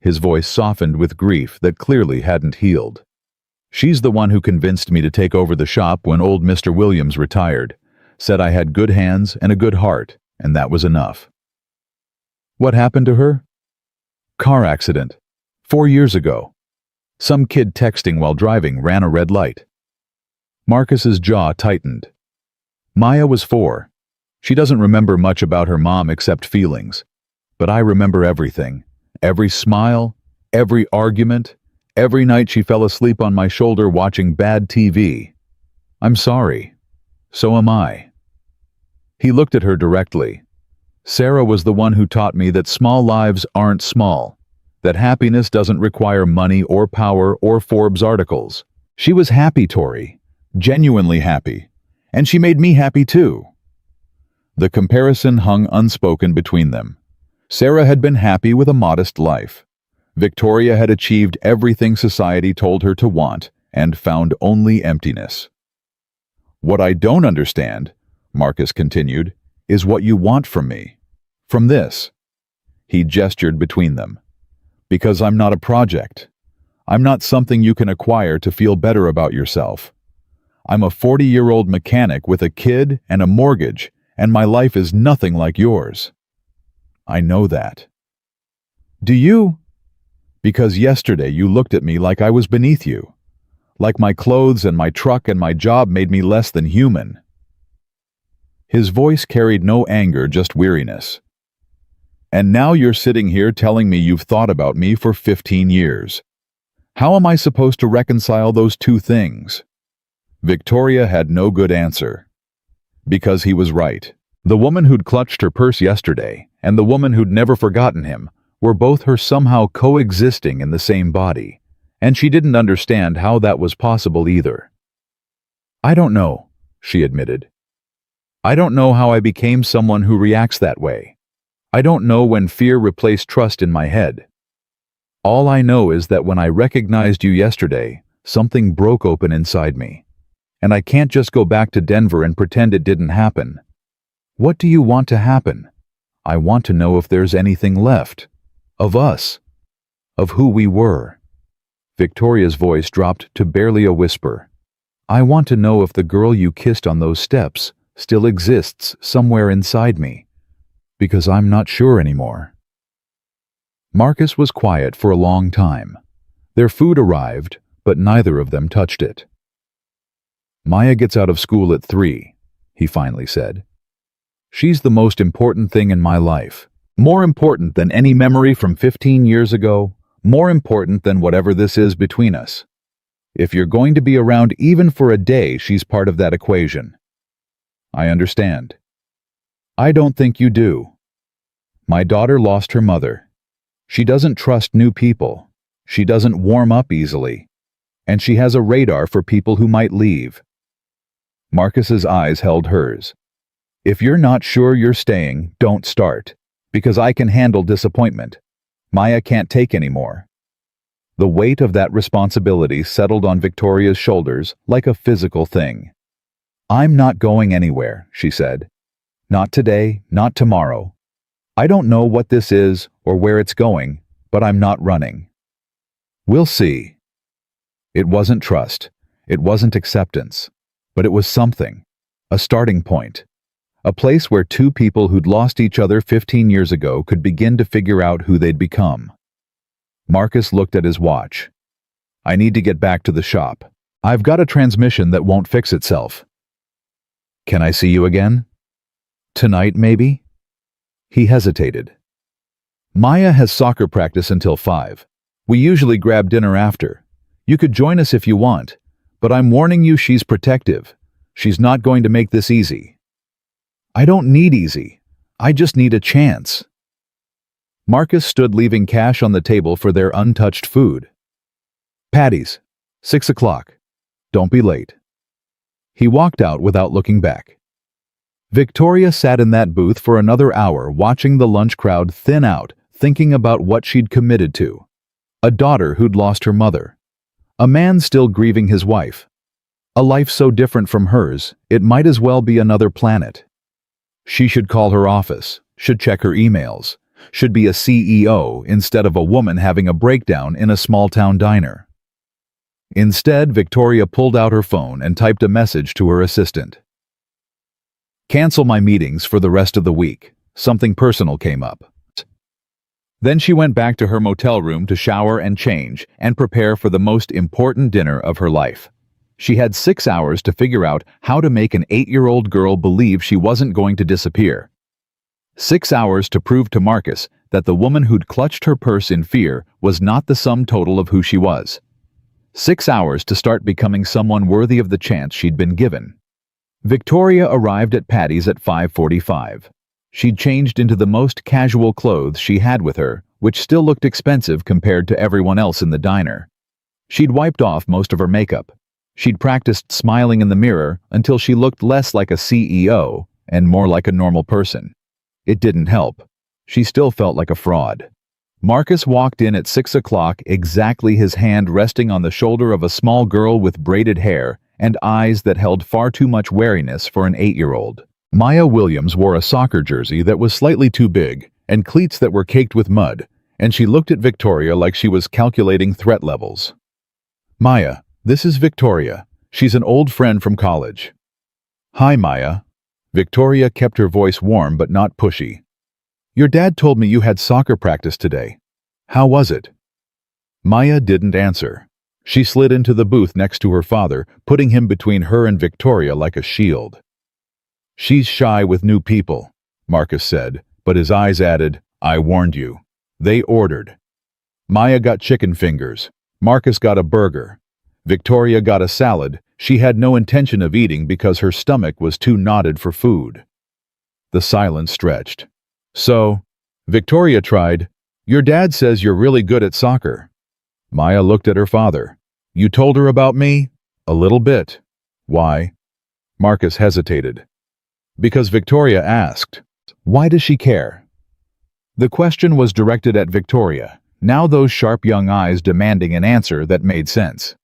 His voice softened with grief that clearly hadn't healed. "She's the one who convinced me to take over the shop when old Mr. Williams retired, said I had good hands and a good heart, and that was enough." "What happened to her?" "Car accident. 4 years ago. Some kid texting while driving ran a red light." Marcus's jaw tightened. "Maya was 4. She doesn't remember much about her mom except feelings. But I remember everything. Every smile, every argument, every night she fell asleep on my shoulder watching bad TV. I'm sorry. So am I." He looked at her directly. "Sarah was the one who taught me that small lives aren't small, that happiness doesn't require money or power or Forbes articles. She was happy, Tori, genuinely happy, and she made me happy too." The comparison hung unspoken between them. Sarah had been happy with a modest life. Victoria had achieved everything society told her to want and found only emptiness. "What I don't understand," Marcus continued, "is what you want from me. From this." He gestured between them. "Because I'm not a project. I'm not something you can acquire to feel better about yourself. I'm a 40-year-old mechanic with a kid and a mortgage, and my life is nothing like yours." "I know that." "Do you?" "Because yesterday you looked at me like I was beneath you. Like my clothes and my truck and my job made me less than human." His voice carried no anger, just weariness. "And now you're sitting here telling me you've thought about me for 15 years. How am I supposed to reconcile those two things?" Victoria had no good answer. Because he was right. The woman who'd clutched her purse yesterday and the woman who'd never forgotten him were both her somehow coexisting in the same body, and she didn't understand how that was possible either. "I don't know," she admitted. "I don't know how I became someone who reacts that way. I don't know when fear replaced trust in my head. All I know is that when I recognized you yesterday, something broke open inside me. And I can't just go back to Denver and pretend it didn't happen. What do you want to happen? I want to know if there's anything left. Of us. Of who we were." Victoria's voice dropped to barely a whisper. "I want to know if the girl you kissed on those steps still exists somewhere inside me. Because I'm not sure anymore." Marcus was quiet for a long time. Their food arrived, but neither of them touched it. "Maya gets out of school at 3, he finally said. "She's the most important thing in my life. More important than any memory from 15 years ago, more important than whatever this is between us. If you're going to be around even for a day, she's part of that equation." "I understand." "I don't think you do. My daughter lost her mother. She doesn't trust new people. She doesn't warm up easily. And she has a radar for people who might leave." Marcus's eyes held hers. "If you're not sure you're staying, don't start. Because I can handle disappointment. Maya can't take any more." The weight of that responsibility settled on Victoria's shoulders like a physical thing. "I'm not going anywhere," she said. "Not today, not tomorrow. I don't know what this is or where it's going, but I'm not running. We'll see." It wasn't trust. It wasn't acceptance. But it was something. A starting point. A place where two people who'd lost each other 15 years ago could begin to figure out who they'd become. Marcus looked at his watch. "I need to get back to the shop. I've got a transmission that won't fix itself." "Can I see you again?" "Tonight, maybe?" He hesitated. "Maya has soccer practice until 5. We usually grab dinner after. You could join us if you want, but I'm warning you she's protective. She's not going to make this easy." "I don't need easy. I just need a chance." Marcus stood, leaving cash on the table for their untouched food. "Patty's, 6 o'clock. Don't be late." He walked out without looking back. Victoria sat in that booth for another hour, watching the lunch crowd thin out, thinking about what she'd committed to. A daughter who'd lost her mother. A man still grieving his wife. A life so different from hers, it might as well be another planet. She should call her office, should check her emails, should be a CEO instead of a woman having a breakdown in a small-town diner. Instead, Victoria pulled out her phone and typed a message to her assistant. "Cancel my meetings for the rest of the week. Something personal came up." Then she went back to her motel room to shower and change and prepare for the most important dinner of her life. She had 6 hours to figure out how to make an 8-year-old girl believe she wasn't going to disappear. 6 hours to prove to Marcus that the woman who'd clutched her purse in fear was not the sum total of who she was. 6 hours to start becoming someone worthy of the chance she'd been given. Victoria arrived at Patty's at 5:45. She'd changed into the most casual clothes she had with her, which still looked expensive compared to everyone else in the diner. She'd wiped off most of her makeup. She'd practiced smiling in the mirror until she looked less like a CEO and more like a normal person. It didn't help. She still felt like a fraud. Marcus walked in at 6 o'clock, exactly, his hand resting on the shoulder of a small girl with braided hair and eyes that held far too much wariness for an 8-year-old. Maya Williams wore a soccer jersey that was slightly too big and cleats that were caked with mud, and she looked at Victoria like she was calculating threat levels. "Maya, this is Victoria. She's an old friend from college." "Hi, Maya." Victoria kept her voice warm but not pushy. "Your dad told me you had soccer practice today. How was it?" Maya didn't answer. She slid into the booth next to her father, putting him between her and Victoria like a shield. "She's shy with new people," Marcus said, but his eyes added, "I warned you." They ordered. Maya got chicken fingers. Marcus got a burger. Victoria got a salad she had no intention of eating because her stomach was too knotted for food. The silence stretched. So, Victoria tried, "Your dad says you're really good at soccer." Maya looked at her father. "You told her about me?" "A little bit." "Why?" Marcus hesitated. "Because Victoria asked." "Why does she care?" The question was directed at Victoria, now those sharp young eyes demanding an answer that made sense.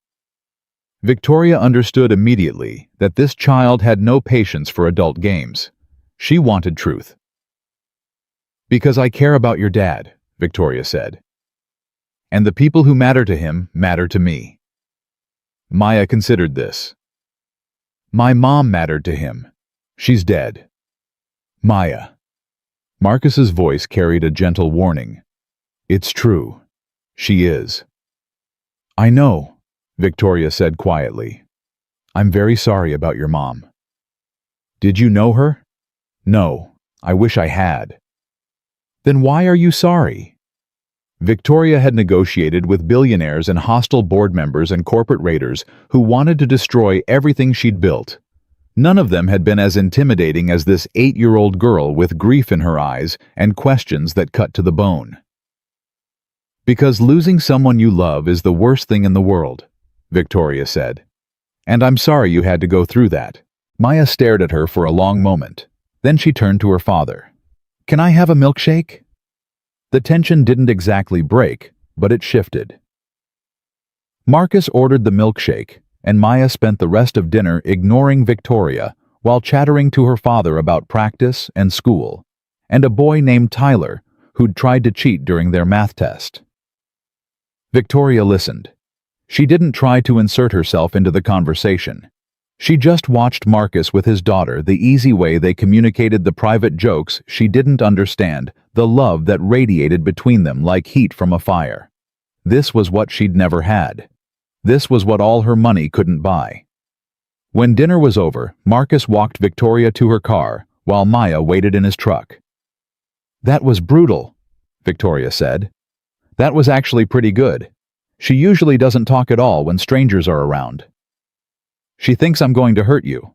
Victoria understood immediately that this child had no patience for adult games. She wanted truth. "Because I care about your dad," Victoria said. "And the people who matter to him matter to me." Maya considered this. "My mom mattered to him. She's dead." "Maya." Marcus's voice carried a gentle warning. "It's true. She is." "I know," Victoria said quietly. "I'm very sorry about your mom." "Did you know her?" "No. I wish I had." "Then why are you sorry?" Victoria had negotiated with billionaires and hostile board members and corporate raiders who wanted to destroy everything she'd built. None of them had been as intimidating as this 8-year-old girl with grief in her eyes and questions that cut to the bone. "Because losing someone you love is the worst thing in the world," Victoria said. "And I'm sorry you had to go through that." Maya stared at her for a long moment. Then she turned to her father. "Can I have a milkshake?" The tension didn't exactly break, but it shifted. Marcus ordered the milkshake, and Maya spent the rest of dinner ignoring Victoria while chattering to her father about practice and school, and a boy named Tyler who'd tried to cheat during their math test. Victoria listened. She didn't try to insert herself into the conversation. She just watched Marcus with his daughter, the easy way they communicated the private jokes she didn't understand, the love that radiated between them like heat from a fire. This was what she'd never had. This was what all her money couldn't buy. When dinner was over, Marcus walked Victoria to her car while Maya waited in his truck. "That was brutal," Victoria said. "That was actually pretty good. She usually doesn't talk at all when strangers are around. She thinks I'm going to hurt you.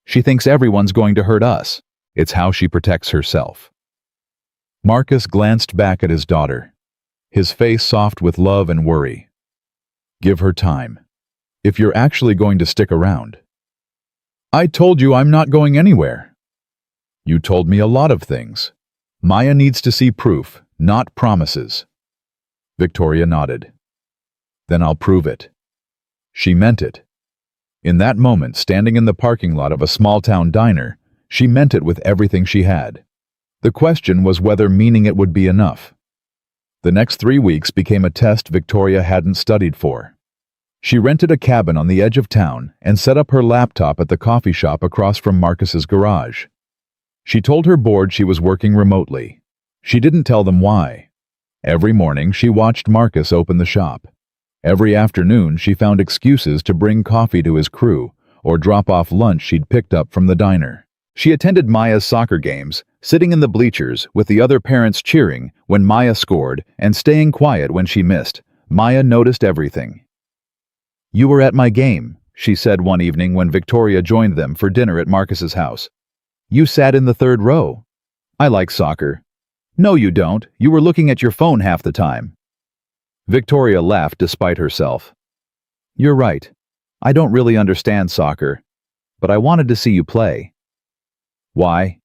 She thinks everyone's going to hurt us. It's how she protects herself." Marcus glanced back at his daughter, his face soft with love and worry. "Give her time. If you're actually going to stick around." "I told you I'm not going anywhere." "You told me a lot of things. Maya needs to see proof, not promises." Victoria nodded. "Then I'll prove it." She meant it. In that moment, standing in the parking lot of a small-town diner, she meant it with everything she had. The question was whether meaning it would be enough. The next 3 weeks became a test Victoria hadn't studied for. She rented a cabin on the edge of town and set up her laptop at the coffee shop across from Marcus's garage. She told her board she was working remotely. She didn't tell them why. Every morning, she watched Marcus open the shop. Every afternoon, she found excuses to bring coffee to his crew or drop off lunch she'd picked up from the diner. She attended Maya's soccer games, sitting in the bleachers with the other parents cheering when Maya scored and staying quiet when she missed. Maya noticed everything. "You were at my game," she said one evening when Victoria joined them for dinner at Marcus's house. "You sat in the third row." "I like soccer." "No, you don't. You were looking at your phone half the time." Victoria laughed despite herself. "You're right. I don't really understand soccer, but I wanted to see you play." "Why?"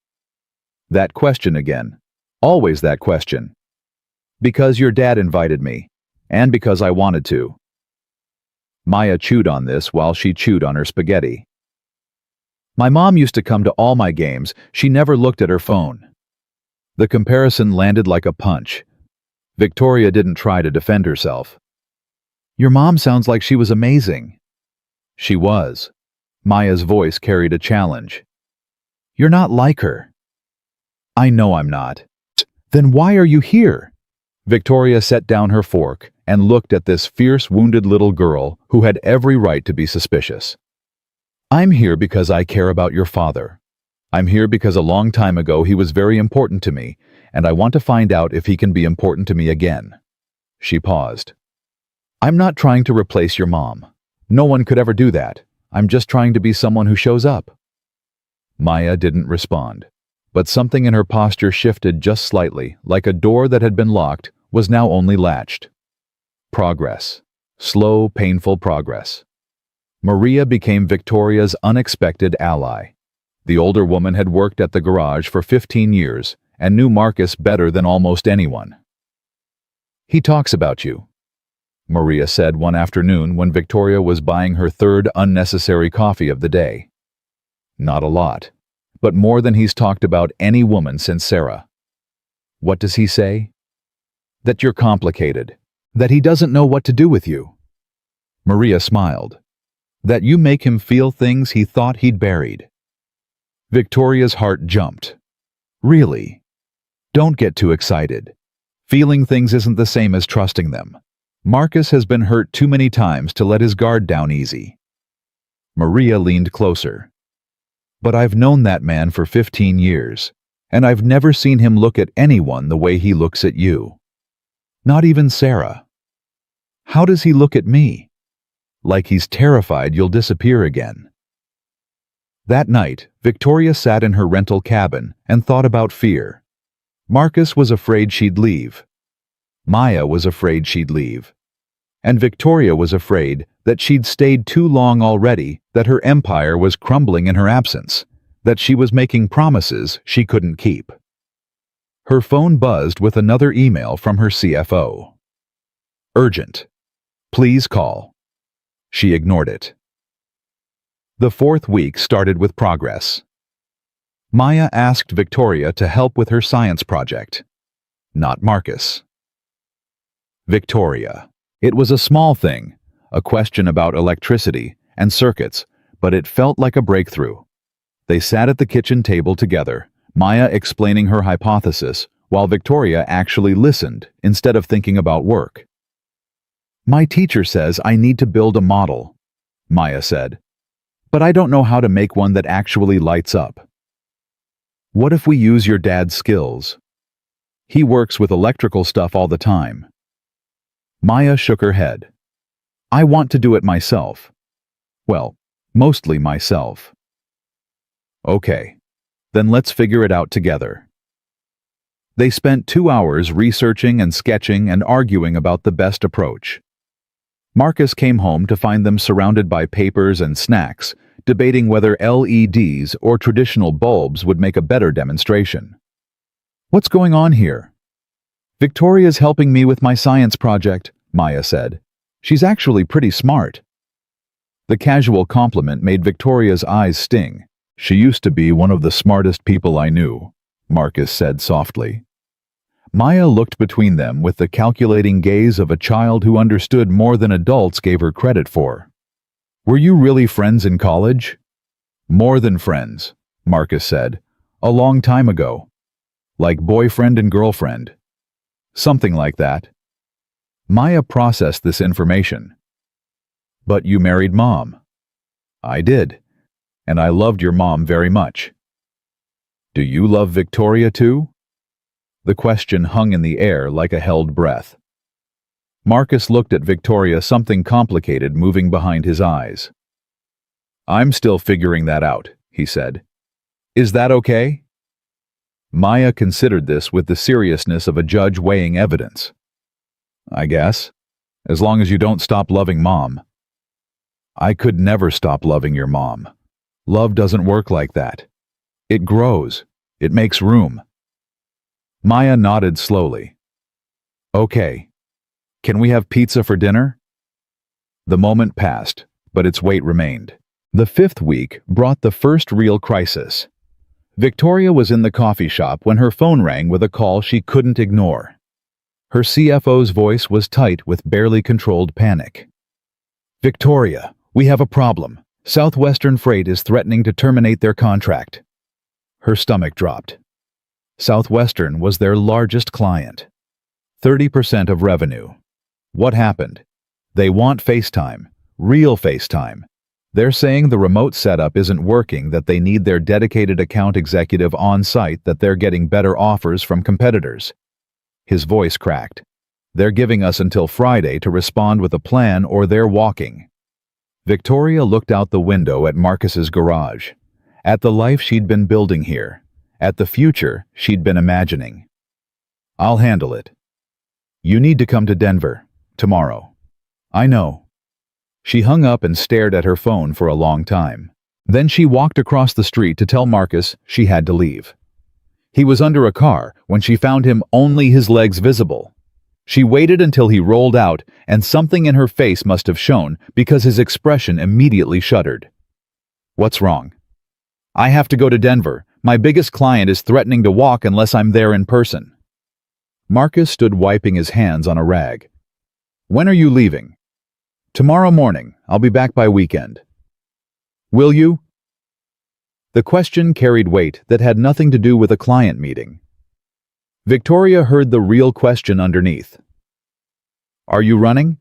That question again. Always that question. "Because your dad invited me, and because I wanted to." Maya chewed on this while she chewed on her spaghetti. "My mom used to come to all my games. She never looked at her phone." The comparison landed like a punch. Victoria didn't try to defend herself. "Your mom sounds like she was amazing." She was. Maya's voice carried a challenge. "You're not like her." "I know I'm not." "Then why are you here?" Victoria set down her fork and looked at this fierce, wounded little girl who had every right to be suspicious. "I'm here because I care about your father. I'm here because a long time ago he was very important to me, and I want to find out if he can be important to me again." She paused. "I'm not trying to replace your mom. No one could ever do that. I'm just trying to be someone who shows up." Maya didn't respond, but something in her posture shifted just slightly, like a door that had been locked was now only latched. Progress. Slow, painful progress. Maria became Victoria's unexpected ally. The older woman had worked at the garage for 15 years and knew Marcus better than almost anyone. "He talks about you," Maria said one afternoon when Victoria was buying her third unnecessary coffee of the day. "Not a lot, but more than he's talked about any woman since Sarah." "What does he say?" "That you're complicated. That he doesn't know what to do with you." Maria smiled. "That you make him feel things he thought he'd buried." Victoria's heart jumped. "Really? Don't get too excited. Feeling things isn't the same as trusting them. Marcus has been hurt too many times to let his guard down easy." Maria leaned closer. "But I've known that man for 15 years, and I've never seen him look at anyone the way he looks at you. Not even Sarah. How does he look at me? Like he's terrified you'll disappear again." That night, Victoria sat in her rental cabin and thought about fear. Marcus was afraid she'd leave. Maya was afraid she'd leave. And Victoria was afraid that she'd stayed too long already, that her empire was crumbling in her absence, that she was making promises she couldn't keep. Her phone buzzed with another email from her CFO. "Urgent. Please call." She ignored it. The fourth week started with progress. Maya asked Victoria to help with her science project. Not Marcus. Victoria. It was a small thing, a question about electricity and circuits, but it felt like a breakthrough. They sat at the kitchen table together, Maya explaining her hypothesis, while Victoria actually listened instead of thinking about work. "My teacher says I need to build a model," Maya said, "but I don't know how to make one that actually lights up." "What if we use your dad's skills? He works with electrical stuff all the time." Maya shook her head. "I want to do it myself. Well, mostly myself." "Okay, then let's figure it out together." They spent 2 hours researching and sketching and arguing about the best approach. Marcus came home to find them surrounded by papers and snacks, debating whether LEDs or traditional bulbs would make a better demonstration. "What's going on here?" "Victoria's helping me with my science project," Maya said. "She's actually pretty smart." The casual compliment made Victoria's eyes sting. "She used to be one of the smartest people I knew," Marcus said softly. Maya looked between them with the calculating gaze of a child who understood more than adults gave her credit for. "Were you really friends in college?" "More than friends," Marcus said. "A long time ago. Like boyfriend and girlfriend." "Something like that." Maya processed this information. "But you married Mom." "I did. And I loved your mom very much." "Do you love Victoria too?" The question hung in the air like a held breath. Marcus looked at Victoria, something complicated moving behind his eyes. "I'm still figuring that out," he said. "Is that okay?" Maya considered this with the seriousness of a judge weighing evidence. "I guess. As long as you don't stop loving Mom." "I could never stop loving your mom. Love doesn't work like that. It grows. It makes room." Maya nodded slowly. "Okay. Can we have pizza for dinner?" The moment passed, but its weight remained. The fifth week brought the first real crisis. Victoria was in the coffee shop when her phone rang with a call she couldn't ignore. Her CFO's voice was tight with barely controlled panic. "Victoria, we have a problem. Southwestern Freight is threatening to terminate their contract." Her stomach dropped. Southwestern was their largest client. 30% of revenue. What happened? They want FaceTime. Real FaceTime. They're saying the remote setup isn't working, that they need their dedicated account executive on site, that they're getting better offers from competitors. His voice cracked. "They're giving us until Friday to respond with a plan or they're walking." Victoria looked out the window at Marcus's garage, at the life she'd been building here, at the future she'd been imagining. "I'll handle it. You need to come to Denver, tomorrow." "I know." She hung up and stared at her phone for a long time. Then she walked across the street to tell Marcus she had to leave. He was under a car when she found him, only his legs visible. She waited until he rolled out, and something in her face must have shown because his expression immediately shuddered. "What's wrong?" "I have to go to Denver. My biggest client is threatening to walk unless I'm there in person." Marcus stood wiping his hands on a rag. "When are you leaving?" "Tomorrow morning. I'll be back by weekend." "Will you?" The question carried weight that had nothing to do with a client meeting. Victoria heard the real question underneath. "Are you running?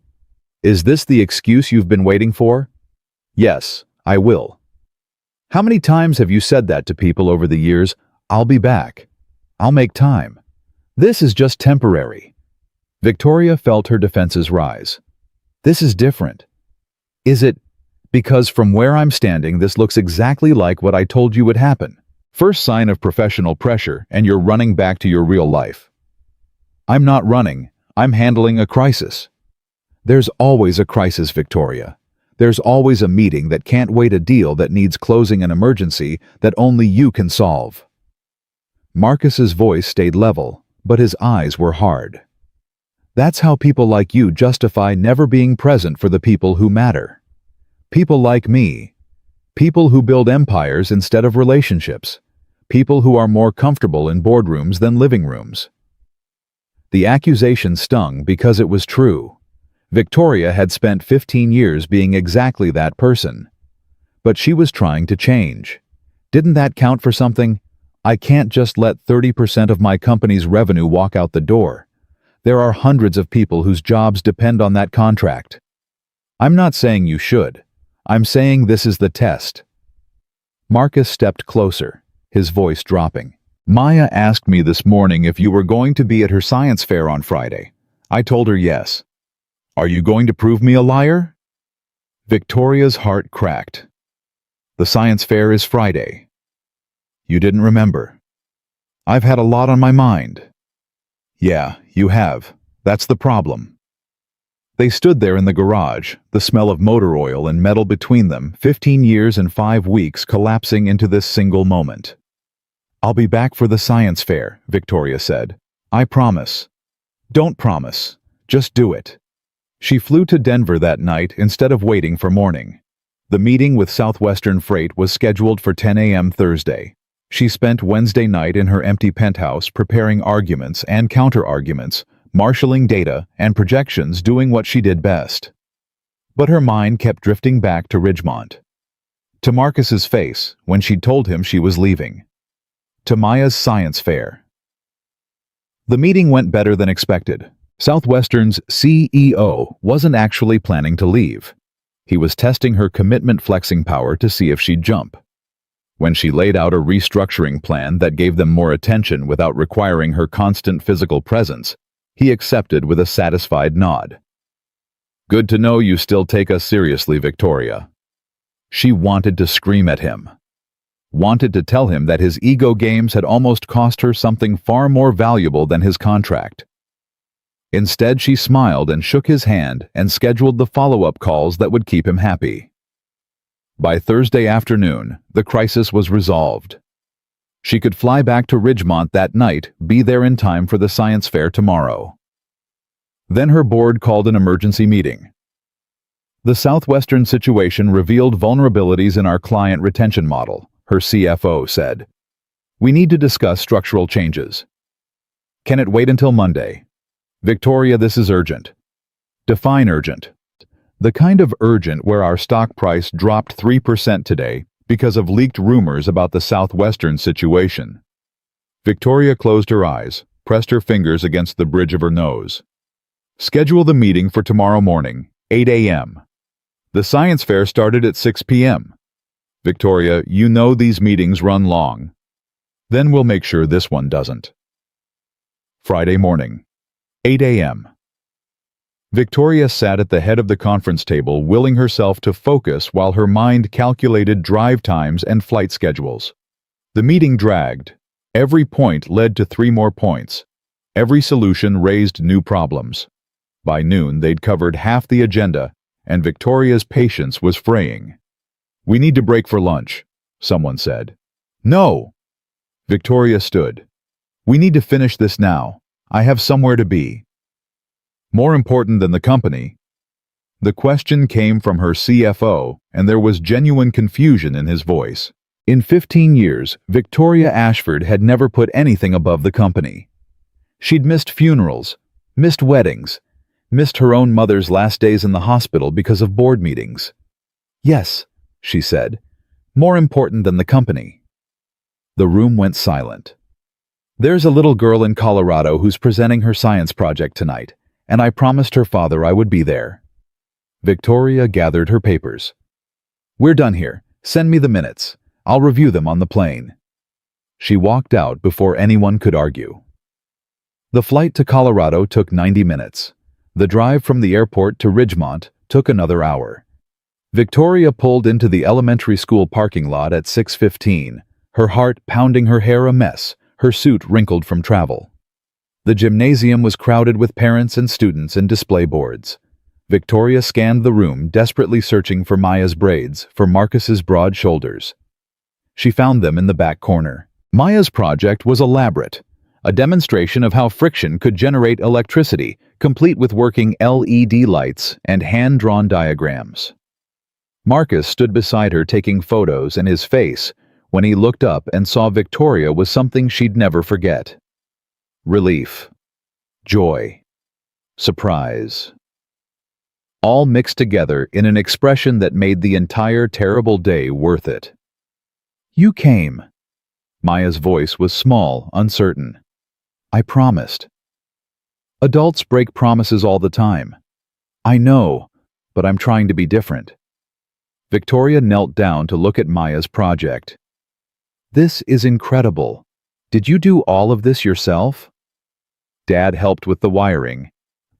Is this the excuse you've been waiting for?" "Yes, I will." "How many times have you said that to people over the years? I'll be back. I'll make time. This is just temporary." Victoria felt her defenses rise. "This is different." "Is it? Because from where I'm standing, this looks exactly like what I told you would happen. First sign of professional pressure, and you're running back to your real life." "I'm not running. I'm handling a crisis." "There's always a crisis, Victoria. There's always a meeting that can't wait, a deal that needs closing, an emergency that only you can solve." Marcus's voice stayed level, but his eyes were hard. "That's how people like you justify never being present for the people who matter. People like me. People who build empires instead of relationships. People who are more comfortable in boardrooms than living rooms." The accusation stung because it was true. Victoria had spent 15 years being exactly that person. But she was trying to change. Didn't that count for something? "I can't just let 30% of my company's revenue walk out the door. There are hundreds of people whose jobs depend on that contract." "I'm not saying you should. I'm saying this is the test." Marcus stepped closer, his voice dropping. "Maya asked me this morning if you were going to be at her science fair on Friday. I told her yes. Are you going to prove me a liar?" Victoria's heart cracked. "The science fair is Friday." "You didn't remember." "I've had a lot on my mind." "Yeah, you have. That's the problem." They stood there in the garage, the smell of motor oil and metal between them, 15 years and 5 weeks collapsing into this single moment. "I'll be back for the science fair," Victoria said. "I promise." "Don't promise. Just do it." She flew to Denver that night instead of waiting for morning. The meeting with Southwestern Freight was scheduled for 10 a.m. Thursday. She spent Wednesday night in her empty penthouse preparing arguments and counter-arguments, marshalling data and projections, doing what she did best. But her mind kept drifting back to Ridgemont. To Marcus's face when she'd told him she was leaving. To Maya's science fair. The meeting went better than expected. Southwestern's CEO wasn't actually planning to leave. He was testing her commitment flexing power to see if she'd jump. When she laid out a restructuring plan that gave them more attention without requiring her constant physical presence, he accepted with a satisfied nod. "Good to know you still take us seriously, Victoria." She wanted to scream at him. Wanted to tell him that his ego games had almost cost her something far more valuable than his contract. Instead, she smiled and shook his hand and scheduled the follow-up calls that would keep him happy. By Thursday afternoon, the crisis was resolved. She could fly back to Ridgemont that night, be there in time for the science fair tomorrow. Then her board called an emergency meeting. The Southwestern situation revealed vulnerabilities in our client retention model, her CFO said. "We need to discuss structural changes." "Can it wait until Monday?" "Victoria, this is urgent." "Define urgent." "The kind of urgent where our stock price dropped 3% today because of leaked rumors about the Southwestern situation." Victoria closed her eyes, pressed her fingers against the bridge of her nose. "Schedule the meeting for tomorrow morning, 8 a.m. The science fair started at 6 p.m. Victoria, you know these meetings run long. Then we'll make sure this one doesn't." Friday morning, 8 a.m. Victoria sat at the head of the conference table, willing herself to focus while her mind calculated drive times and flight schedules. The meeting dragged. Every point led to 3 more points. Every solution raised new problems. By noon, they'd covered half the agenda, and Victoria's patience was fraying. "We need to break for lunch," someone said. "No!" Victoria stood. "We need to finish this now. I have somewhere to be." "More important than the company?" The question came from her CFO, and there was genuine confusion in his voice. In 15 years, Victoria Ashford had never put anything above the company. She'd missed funerals, missed weddings, missed her own mother's last days in the hospital because of board meetings. "Yes," she said, "more important than the company." The room went silent. "There's a little girl in Colorado who's presenting her science project tonight, and I promised her father I would be there." Victoria gathered her papers. "We're done here. Send me the minutes. I'll review them on the plane." She walked out before anyone could argue. The flight to Colorado took 90 minutes. The drive from the airport to Ridgemont took another hour. Victoria pulled into the elementary school parking lot at 6:15, her heart pounding, her hair a mess, her suit wrinkled from travel. The gymnasium was crowded with parents and students and display boards. Victoria scanned the room, desperately searching for Maya's braids, for Marcus's broad shoulders. She found them in the back corner. Maya's project was elaborate, a demonstration of how friction could generate electricity, complete with working LED lights and hand-drawn diagrams. Marcus stood beside her taking photos, and his face, when he looked up and saw Victoria, was something she'd never forget. Relief, joy, surprise, all mixed together in an expression that made the entire terrible day worth it. "You came." Maya's voice was small, uncertain. "I promised." "Adults break promises all the time." "I know, but I'm trying to be different." Victoria knelt down to look at Maya's project. "This is incredible. Did you do all of this yourself?" "Dad helped with the wiring,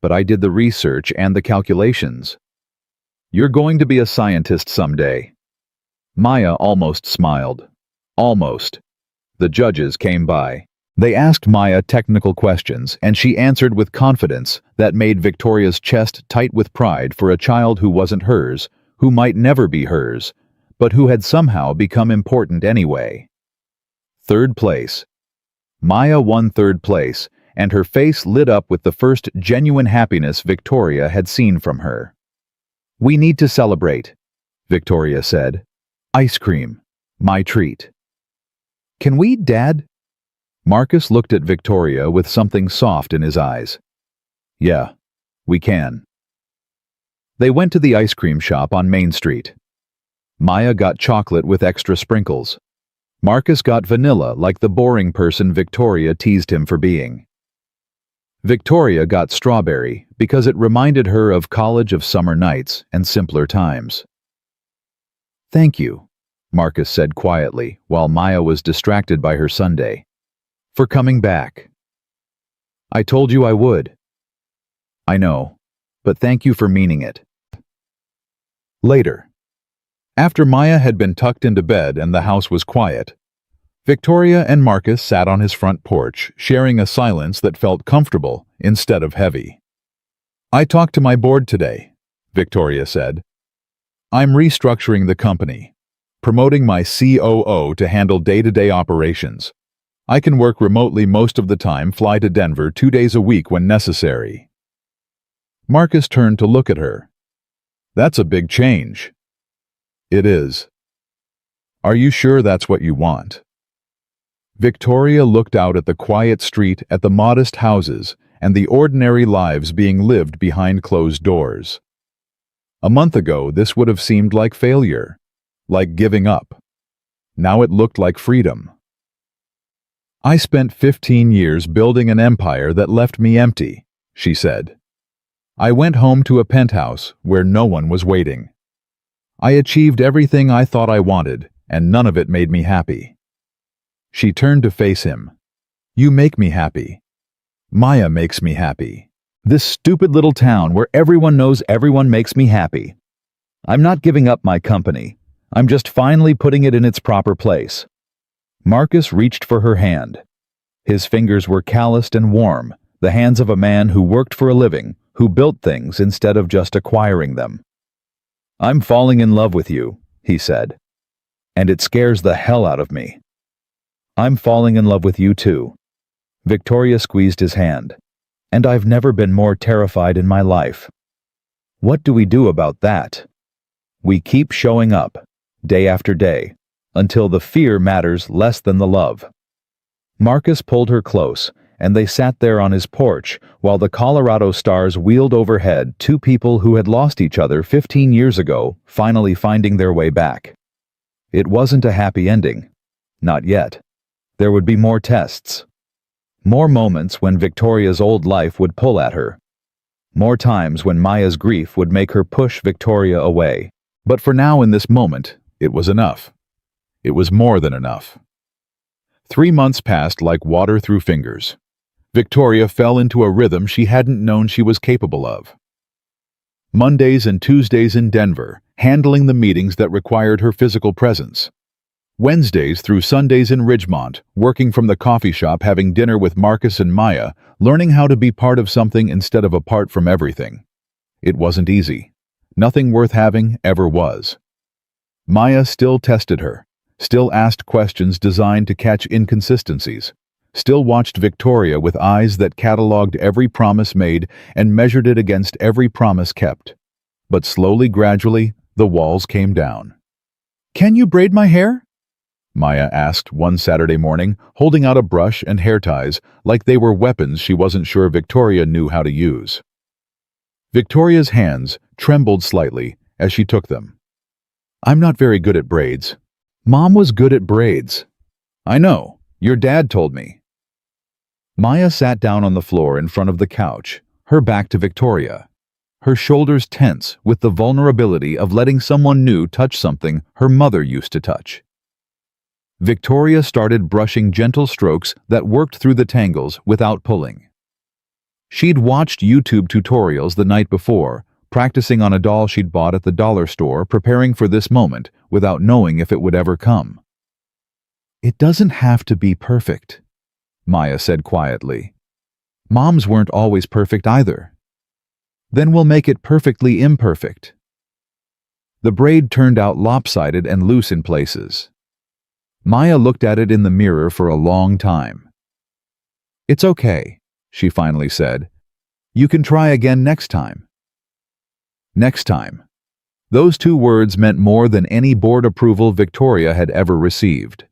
but I did the research and the calculations." "You're going to be a scientist someday." Maya almost smiled. Almost. The judges came by. They asked Maya technical questions, and she answered with confidence that made Victoria's chest tight with pride for a child who wasn't hers, who might never be hers, but who had somehow become important anyway. 3rd place. Maya won 3rd place, and her face lit up with the first genuine happiness Victoria had seen from her. "We need to celebrate," Victoria said. "Ice cream. My treat." "Can we, Dad?" Marcus looked at Victoria with something soft in his eyes. "Yeah, we can." They went to the ice cream shop on Main Street. Maya got chocolate with extra sprinkles. Marcus got vanilla, like the boring person Victoria teased him for being. Victoria got strawberry because it reminded her of college, of summer nights and simpler times. "Thank you," Marcus said quietly while Maya was distracted by her sundae, "for coming back." "I told you I would." "I know, but thank you for meaning it." Later. After Maya had been tucked into bed and the house was quiet, Victoria and Marcus sat on his front porch, sharing a silence that felt comfortable instead of heavy. "I talked to my board today," Victoria said. "I'm restructuring the company, promoting my COO to handle day-to-day operations. I can work remotely most of the time, fly to Denver 2 days a week when necessary." Marcus turned to look at her. "That's a big change." "It is." "Are you sure that's what you want?" Victoria looked out at the quiet street, at the modest houses, and the ordinary lives being lived behind closed doors. A month ago, this would have seemed like failure, like giving up. Now it looked like freedom. "I spent 15 years building an empire that left me empty," she said. "I went home to a penthouse where no one was waiting. I achieved everything I thought I wanted, and none of it made me happy." She turned to face him. "You make me happy. Maya makes me happy." This stupid little town where everyone knows everyone makes me happy. I'm not giving up my company. I'm just finally putting it in its proper place. Marcus reached for her hand. His fingers were calloused and warm, the hands of a man who worked for a living, who built things instead of just acquiring them. I'm falling in love with you, he said. And it scares the hell out of me. I'm falling in love with you too. Victoria squeezed his hand. And I've never been more terrified in my life. What do we do about that? We keep showing up, day after day, until the fear matters less than the love. Marcus pulled her close, and they sat there on his porch while the Colorado stars wheeled overhead, two people who had lost each other 15 years ago, finally finding their way back. It wasn't a happy ending. Not yet. There would be more tests. More moments when Victoria's old life would pull at her. More times when Maya's grief would make her push Victoria away. But for now, in this moment, it was enough. It was more than enough. 3 months passed like water through fingers. Victoria fell into a rhythm she hadn't known she was capable of. Mondays and Tuesdays in Denver, handling the meetings that required her physical presence. Wednesdays through Sundays in Ridgemont, working from the coffee shop, having dinner with Marcus and Maya, learning how to be part of something instead of apart from everything. It wasn't easy. Nothing worth having ever was. Maya still tested her, still asked questions designed to catch inconsistencies, still watched Victoria with eyes that cataloged every promise made and measured it against every promise kept. But slowly, gradually, the walls came down. "Can you braid my hair?" Maya asked one Saturday morning, holding out a brush and hair ties like they were weapons she wasn't sure Victoria knew how to use. Victoria's hands trembled slightly as she took them. "I'm not very good at braids. Mom was good at braids." "I know. Your dad told me." Maya sat down on the floor in front of the couch, her back to Victoria, her shoulders tense with the vulnerability of letting someone new touch something her mother used to touch. Victoria started brushing gentle strokes that worked through the tangles without pulling. She'd watched YouTube tutorials the night before, practicing on a doll she'd bought at the dollar store, preparing for this moment without knowing if it would ever come. "It doesn't have to be perfect," Maya said quietly. "Moms weren't always perfect either." "Then we'll make it perfectly imperfect." The braid turned out lopsided and loose in places. Maya looked at it in the mirror for a long time. "It's okay," she finally said. "You can try again next time." Next time. Those two words meant more than any board approval Victoria had ever received.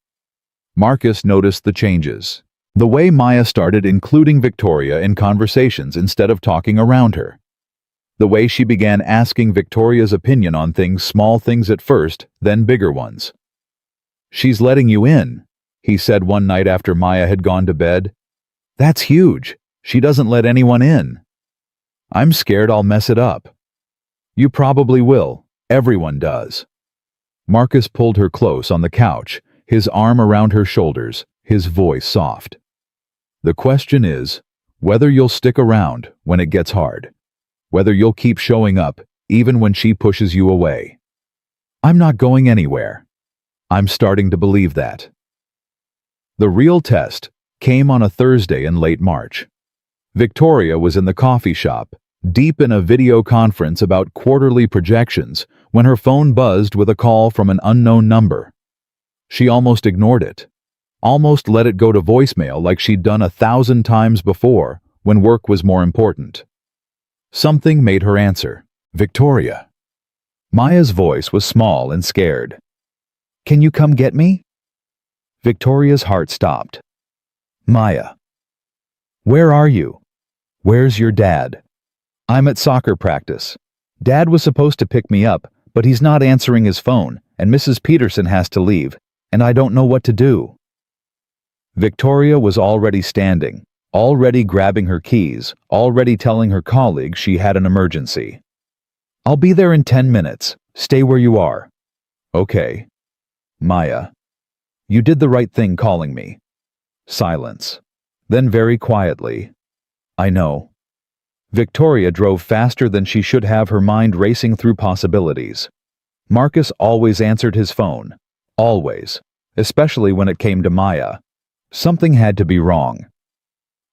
Marcus noticed the changes. The way Maya started including Victoria in conversations instead of talking around her. The way she began asking Victoria's opinion on things, small things at first, then bigger ones. "She's letting you in," he said one night after Maya had gone to bed. "That's huge. She doesn't let anyone in." "I'm scared I'll mess it up." "You probably will. Everyone does." Marcus pulled her close on the couch, his arm around her shoulders, his voice soft. "The question is, whether you'll stick around when it gets hard. Whether you'll keep showing up, even when she pushes you away." "I'm not going anywhere." "I'm starting to believe that." The real test came on a Thursday in late March. Victoria was in the coffee shop, deep in a video conference about quarterly projections, when her phone buzzed with a call from an unknown number. She almost ignored it, almost let it go to voicemail like she'd done 1,000 times before when work was more important. Something made her answer. "Victoria." Maya's voice was small and scared. "Can you come get me?" Victoria's heart stopped. "Maya." "Where are you? Where's your dad?" "I'm at soccer practice. Dad was supposed to pick me up, but he's not answering his phone, and Mrs. Peterson has to leave, and I don't know what to do." Victoria was already standing, already grabbing her keys, already telling her colleagues she had an emergency. "I'll be there in 10 minutes. Stay where you are." "Okay." "Maya, you did the right thing calling me." Silence. Then very quietly, "I know. Victoria drove faster than she should have, her mind racing through possibilities. Marcus always answered his phone. Always. Especially when it came to Maya. Something had to be wrong.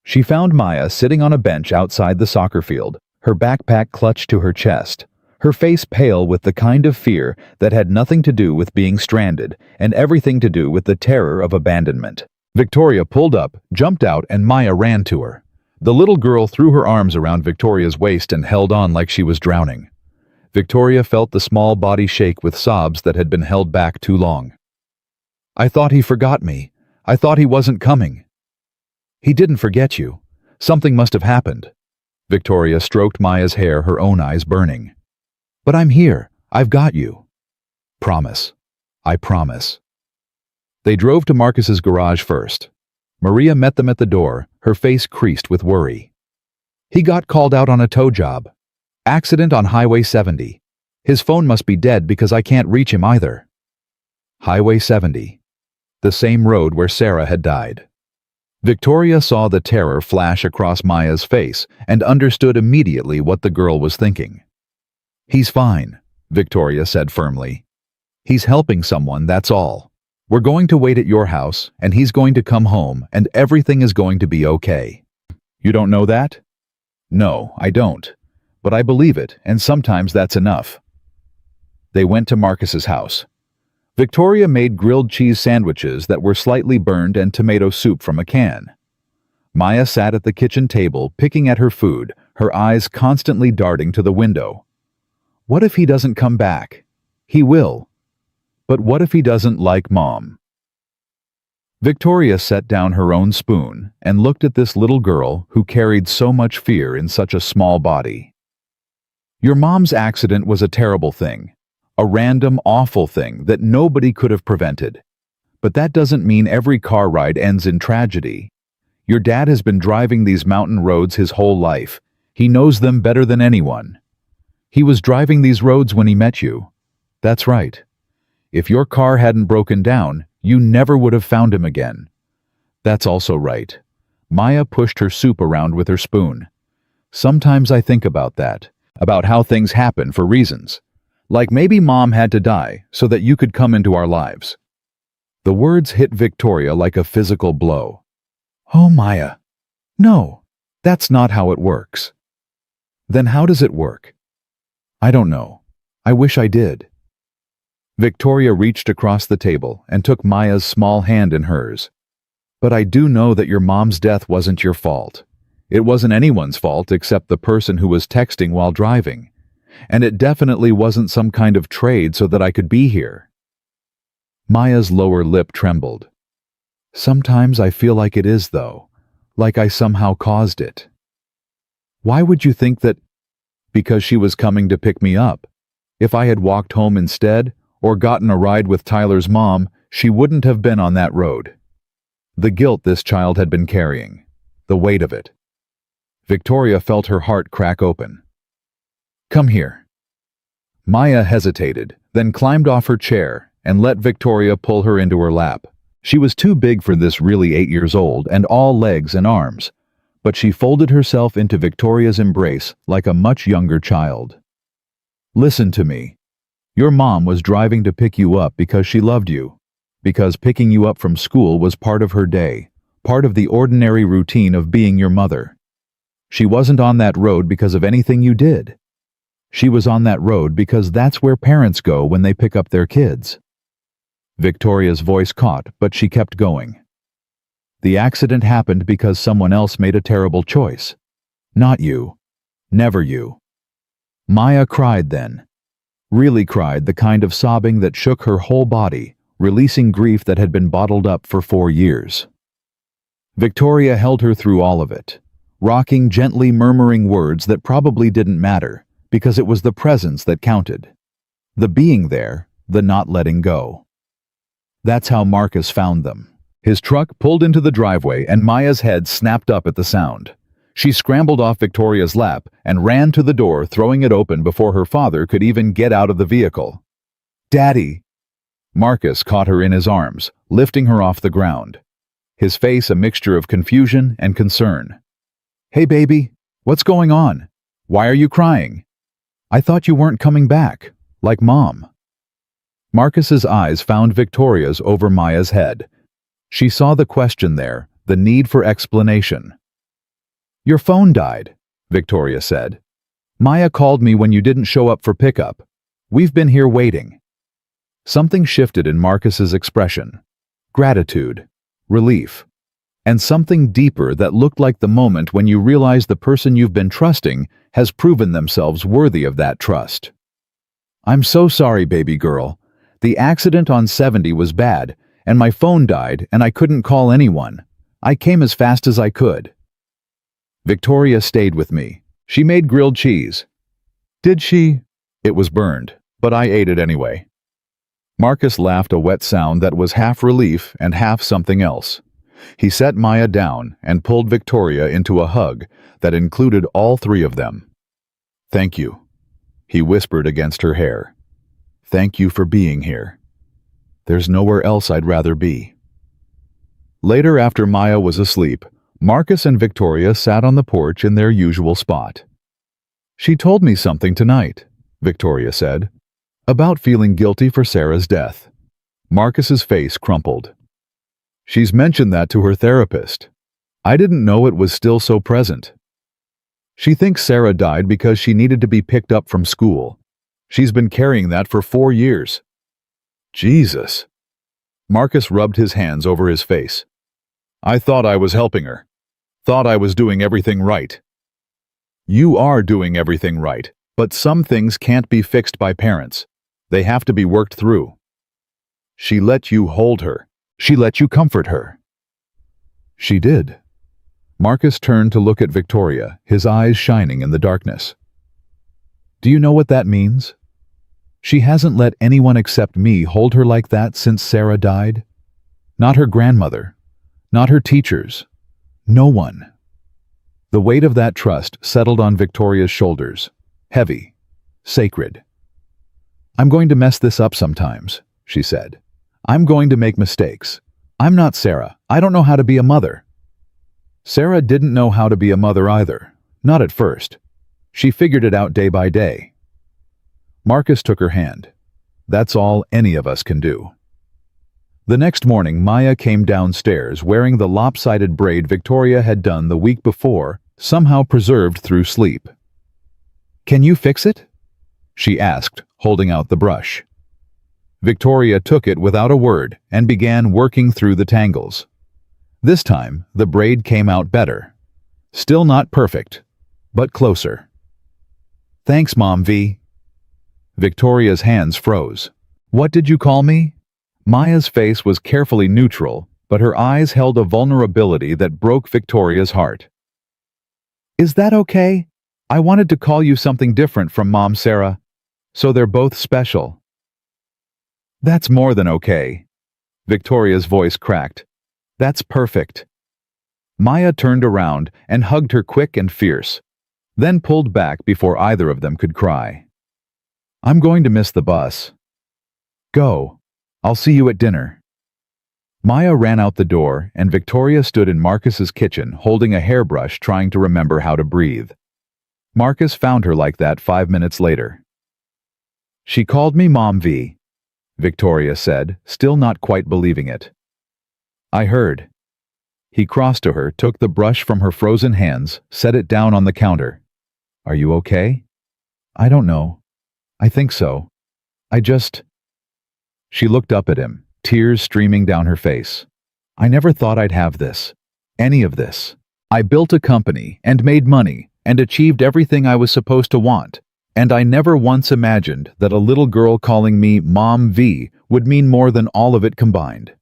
She found Maya sitting on a bench outside the soccer field, her backpack clutched to her chest, her face pale with the kind of fear that had nothing to do with being stranded and everything to do with the terror of abandonment. Victoria pulled up, jumped out, and Maya ran to her. The little girl threw her arms around Victoria's waist and held on like she was drowning. Victoria felt the small body shake with sobs that had been held back too long. "I thought he forgot me. I thought he wasn't coming." "He didn't forget you. Something must have happened." Victoria stroked Maya's hair, her own eyes burning. "But I'm here. I've got you." "Promise." "I promise." They drove to Marcus's garage first. Maria met them at the door, her face creased with worry. "He got called out on a tow job. Accident on Highway 70. His phone must be dead because I can't reach him either." Highway 70. The same road where Sarah had died. Victoria saw the terror flash across Maya's face and understood immediately what the girl was thinking. "He's fine," Victoria said firmly. "He's helping someone, that's all. We're going to wait at your house, and he's going to come home, and everything is going to be okay." "You don't know that?" "No, I don't. But I believe it, and sometimes that's enough." They went to Marcus's house. Victoria made grilled cheese sandwiches that were slightly burned and tomato soup from a can. Maya sat at the kitchen table, picking at her food, her eyes constantly darting to the window. What if he doesn't come back? He will. But what if he doesn't like Mom? Victoria set down her own spoon and looked at this little girl who carried so much fear in such a small body. "Your mom's accident was a terrible thing. A random, awful thing that nobody could have prevented. But that doesn't mean every car ride ends in tragedy. Your dad has been driving these mountain roads his whole life. He knows them better than anyone. He was driving these roads when he met you. That's right. If your car hadn't broken down, you never would have found him again. That's also right." Maya pushed her soup around with her spoon. "Sometimes I think about that, about how things happen for reasons. Like maybe Mom had to die so that you could come into our lives." The words hit Victoria like a physical blow. "Oh, Maya. No, that's not how it works." "Then how does it work?" "I don't know. I wish I did." Victoria reached across the table and took Maya's small hand in hers. "But I do know that your mom's death wasn't your fault. It wasn't anyone's fault except the person who was texting while driving. And it definitely wasn't some kind of trade so that I could be here." Maya's lower lip trembled. "Sometimes I feel like it is, though. Like I somehow caused it." "Why would you think that?" "Because she was coming to pick me up. If I had walked home instead, or gotten a ride with Tyler's mom, she wouldn't have been on that road." The guilt this child had been carrying. The weight of it. Victoria felt her heart crack open. "Come here." Maya hesitated, then climbed off her chair and let Victoria pull her into her lap. She was too big for this, really 8 years old and all legs and arms, but she folded herself into Victoria's embrace like a much younger child. "Listen to me. Your mom was driving to pick you up because she loved you, because picking you up from school was part of her day, part of the ordinary routine of being your mother. She wasn't on that road because of anything you did. She was on that road because that's where parents go when they pick up their kids." Victoria's voice caught, but she kept going. "The accident happened because someone else made a terrible choice. Not you. Never you." Maya cried then. Really cried, the kind of sobbing that shook her whole body, releasing grief that had been bottled up for 4 years. Victoria held her through all of it, rocking gently, murmuring words that probably didn't matter, because it was the presence that counted. The being there, the not letting go. That's how Marcus found them. His truck pulled into the driveway and Maya's head snapped up at the sound. She scrambled off Victoria's lap and ran to the door, throwing it open before her father could even get out of the vehicle. "Daddy!" Marcus caught her in his arms, lifting her off the ground. His face a mixture of confusion and concern. "Hey, baby, What's going on? Why are you crying? I thought you weren't coming back, like Mom. Marcus's eyes found Victoria's over Maya's head. She saw the question there, the need for explanation. Your phone died, Victoria said. Maya called me when you didn't show up for pickup. We've been here waiting. Something shifted in Marcus's expression. Gratitude, relief, and something deeper that looked like the moment when you realize the person you've been trusting has proven themselves worthy of that trust. I'm so sorry, baby girl. The accident on 70 was bad, and my phone died and I couldn't call anyone. I came as fast as I could. Victoria stayed with me. She made grilled cheese. Did she? It was burned, but I ate it anyway. Marcus laughed a wet sound that was half relief and half something else. He set Maya down and pulled Victoria into a hug that included all three of them. Thank you, he whispered against her hair. Thank you for being here. There's nowhere else I'd rather be. Later, after Maya was asleep, Marcus and Victoria sat on the porch in their usual spot. She told me something tonight, Victoria said, about feeling guilty for Sarah's death. Marcus's face crumpled. She's mentioned that to her therapist. I didn't know it was still so present. She thinks Sarah died because she needed to be picked up from school. She's been carrying that for 4 years. Jesus. Marcus rubbed his hands over his face. I thought I was helping her. Thought I was doing everything right. You are doing everything right, but some things can't be fixed by parents. They have to be worked through. She let you hold her. She let you comfort her. She did. Marcus turned to look at Victoria, his eyes shining in the darkness. Do you know what that means? She hasn't let anyone except me hold her like that since Sarah died. Not her grandmother. Not her teachers. No one. The weight of that trust settled on Victoria's shoulders. Heavy. Sacred. I'm going to mess this up sometimes, she said. I'm going to make mistakes. I'm not Sarah. I don't know how to be a mother. Sarah didn't know how to be a mother either. Not at first. She figured it out day by day. Marcus took her hand. That's all any of us can do. The next morning, Maya came downstairs wearing the lopsided braid Victoria had done the week before, somehow preserved through sleep. Can you fix it? She asked, holding out the brush. Victoria took it without a word and began working through the tangles. This time, the braid came out better. Still not perfect, but closer. Thanks, Mom V. Victoria's hands froze. What did you call me? Maya's face was carefully neutral, but her eyes held a vulnerability that broke Victoria's heart. Is that okay? I wanted to call you something different from Mom Sarah, so they're both special. That's more than okay. Victoria's voice cracked. That's perfect. Maya turned around and hugged her quick and fierce, then pulled back before either of them could cry. I'm going to miss the bus. Go. I'll see you at dinner. Maya ran out the door, and Victoria stood in Marcus's kitchen holding a hairbrush trying to remember how to breathe. Marcus found her like that 5 minutes later. She called me Mom V, Victoria said, still not quite believing it. I heard. He crossed to her, took the brush from her frozen hands, set it down on the counter. Are you okay? I don't know. I think so. She looked up at him, tears streaming down her face. I never thought I'd have this. Any of this. I built a company and made money and achieved everything I was supposed to want. And I never once imagined that a little girl calling me Mom V would mean more than all of it combined.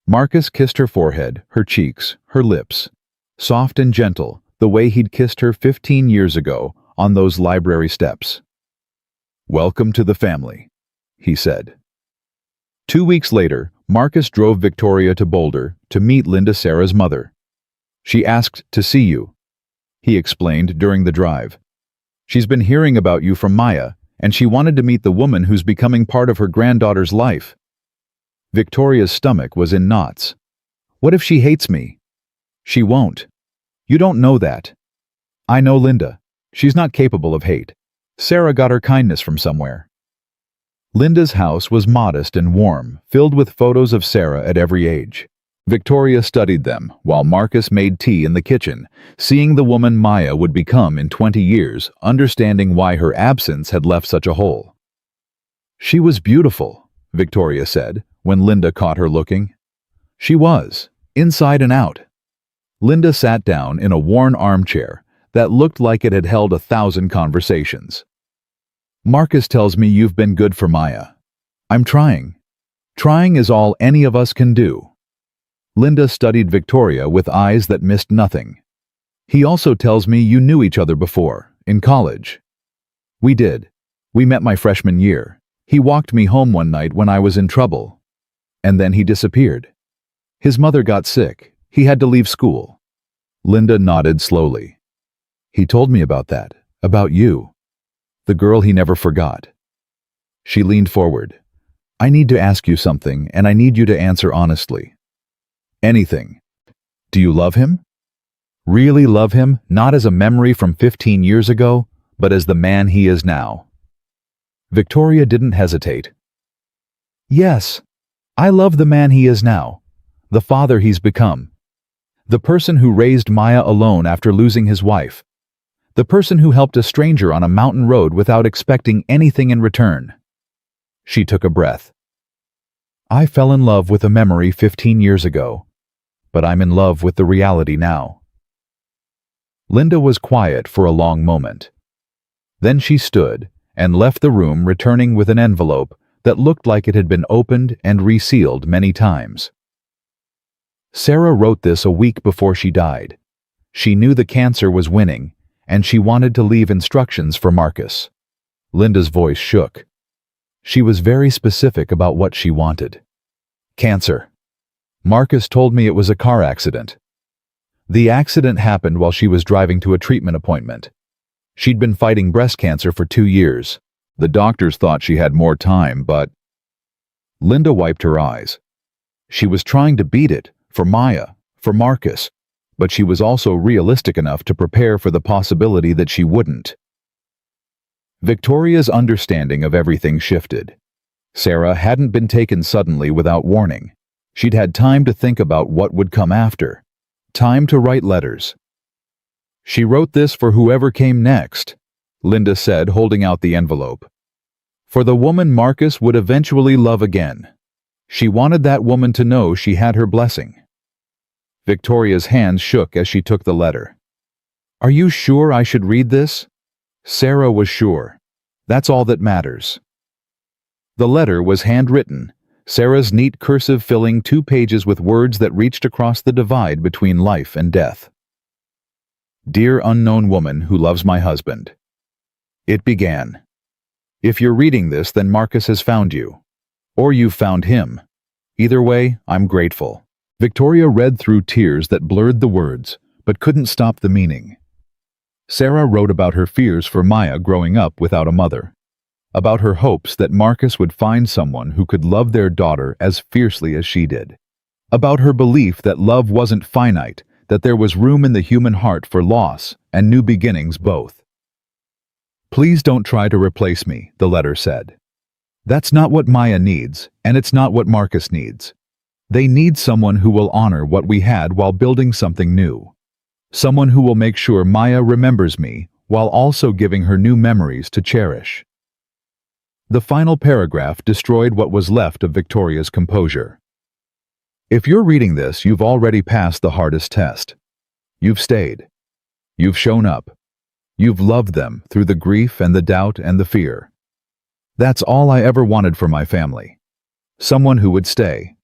Marcus kissed her forehead, her cheeks, her lips. Soft and gentle, the way he'd kissed her 15 years ago on those library steps. Welcome to the family, he said. 2 weeks later, Marcus drove Victoria to Boulder to meet Linda Sarah's mother. She asked to see you, he explained during the drive. She's been hearing about you from Maya, and she wanted to meet the woman who's becoming part of her granddaughter's life. Victoria's stomach was in knots. What if she hates me? She won't. You don't know that. I know Linda. She's not capable of hate. Sarah got her kindness from somewhere. Linda's house was modest and warm, filled with photos of Sarah at every age. Victoria studied them, while Marcus made tea in the kitchen, seeing the woman Maya would become in 20 years, understanding why her absence had left such a hole. She was beautiful, Victoria said, when Linda caught her looking. She was, inside and out. Linda sat down in a worn armchair that looked like it had held 1,000 conversations. Marcus tells me you've been good for Maya. I'm trying. Trying is all any of us can do. Linda studied Victoria with eyes that missed nothing. He also tells me you knew each other before, in college. We did. We met my freshman year. He walked me home one night when I was in trouble. And then he disappeared. His mother got sick. He had to leave school. Linda nodded slowly. He told me about that, about you. The girl he never forgot. She leaned forward. I need to ask you something, and I need you to answer honestly. Anything. Do you love him? Really love him, not as a memory from 15 years ago, but as the man he is now? Victoria didn't hesitate. Yes, I love the man he is now, the father he's become, the person who raised Maya alone after losing his wife, the person who helped a stranger on a mountain road without expecting anything in return. She took a breath. I fell in love with a memory 15 years ago, but I'm in love with the reality now. Linda was quiet for a long moment. Then she stood and left the room, returning with an envelope that looked like it had been opened and resealed many times. Sarah wrote this a week before she died. She knew the cancer was winning, and she wanted to leave instructions for Marcus. Linda's voice shook. She was very specific about what she wanted. Cancer. Marcus told me it was a car accident. The accident happened while she was driving to a treatment appointment. She'd been fighting breast cancer for 2 years. The doctors thought she had more time, but... Linda wiped her eyes. She was trying to beat it, for Maya, for Marcus, but she was also realistic enough to prepare for the possibility that she wouldn't. Victoria's understanding of everything shifted. Sarah hadn't been taken suddenly without warning. She'd had time to think about what would come after. Time to write letters. She wrote this for whoever came next, Linda said, holding out the envelope. For the woman Marcus would eventually love again. She wanted that woman to know she had her blessing. Victoria's hands shook as she took the letter. Are you sure I should read this? Sarah was sure. That's all that matters. The letter was handwritten, Sarah's neat cursive filling 2 pages with words that reached across the divide between life and death. Dear unknown woman who loves my husband. It began. If you're reading this, then Marcus has found you. Or you've found him. Either way, I'm grateful. Victoria read through tears that blurred the words, but couldn't stop the meaning. Sarah wrote about her fears for Maya growing up without a mother. About her hopes that Marcus would find someone who could love their daughter as fiercely as she did. About her belief that love wasn't finite, that there was room in the human heart for loss and new beginnings both. Please don't try to replace me, the letter said. That's not what Maya needs, and it's not what Marcus needs. They need someone who will honor what we had while building something new. Someone who will make sure Maya remembers me while also giving her new memories to cherish. The final paragraph destroyed what was left of Victoria's composure. If you're reading this, you've already passed the hardest test. You've stayed. You've shown up. You've loved them through the grief and the doubt and the fear. That's all I ever wanted for my family. Someone who would stay.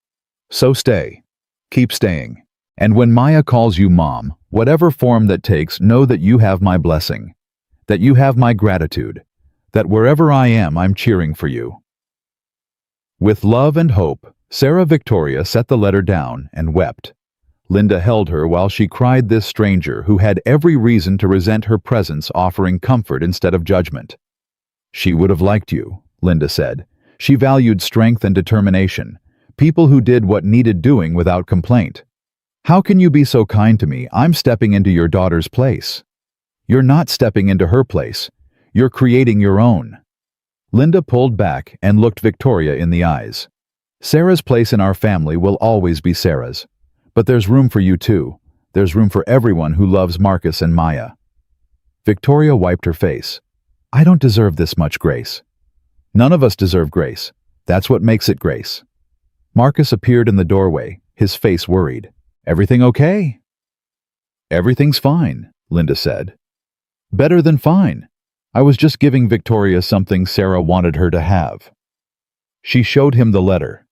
So stay. Keep staying. And when Maya calls you mom, whatever form that takes, know that you have my blessing. That you have my gratitude. That wherever I am, I'm cheering for you. With love and hope, Sarah Victoria set the letter down and wept. Linda held her while she cried, this stranger who had every reason to resent her presence offering comfort instead of judgment. She would have liked you, Linda said. She valued strength and determination, people who did what needed doing without complaint. How can you be so kind to me? I'm stepping into your daughter's place. You're not stepping into her place. You're creating your own. Linda pulled back and looked Victoria in the eyes. Sarah's place in our family will always be Sarah's. But there's room for you too. There's room for everyone who loves Marcus and Maya. Victoria wiped her face. I don't deserve this much grace. None of us deserve grace. That's what makes it grace. Marcus appeared in the doorway, his face worried. Everything okay? Everything's fine, Linda said. Better than fine. I was just giving Victoria something Sarah wanted her to have. She showed him the letter.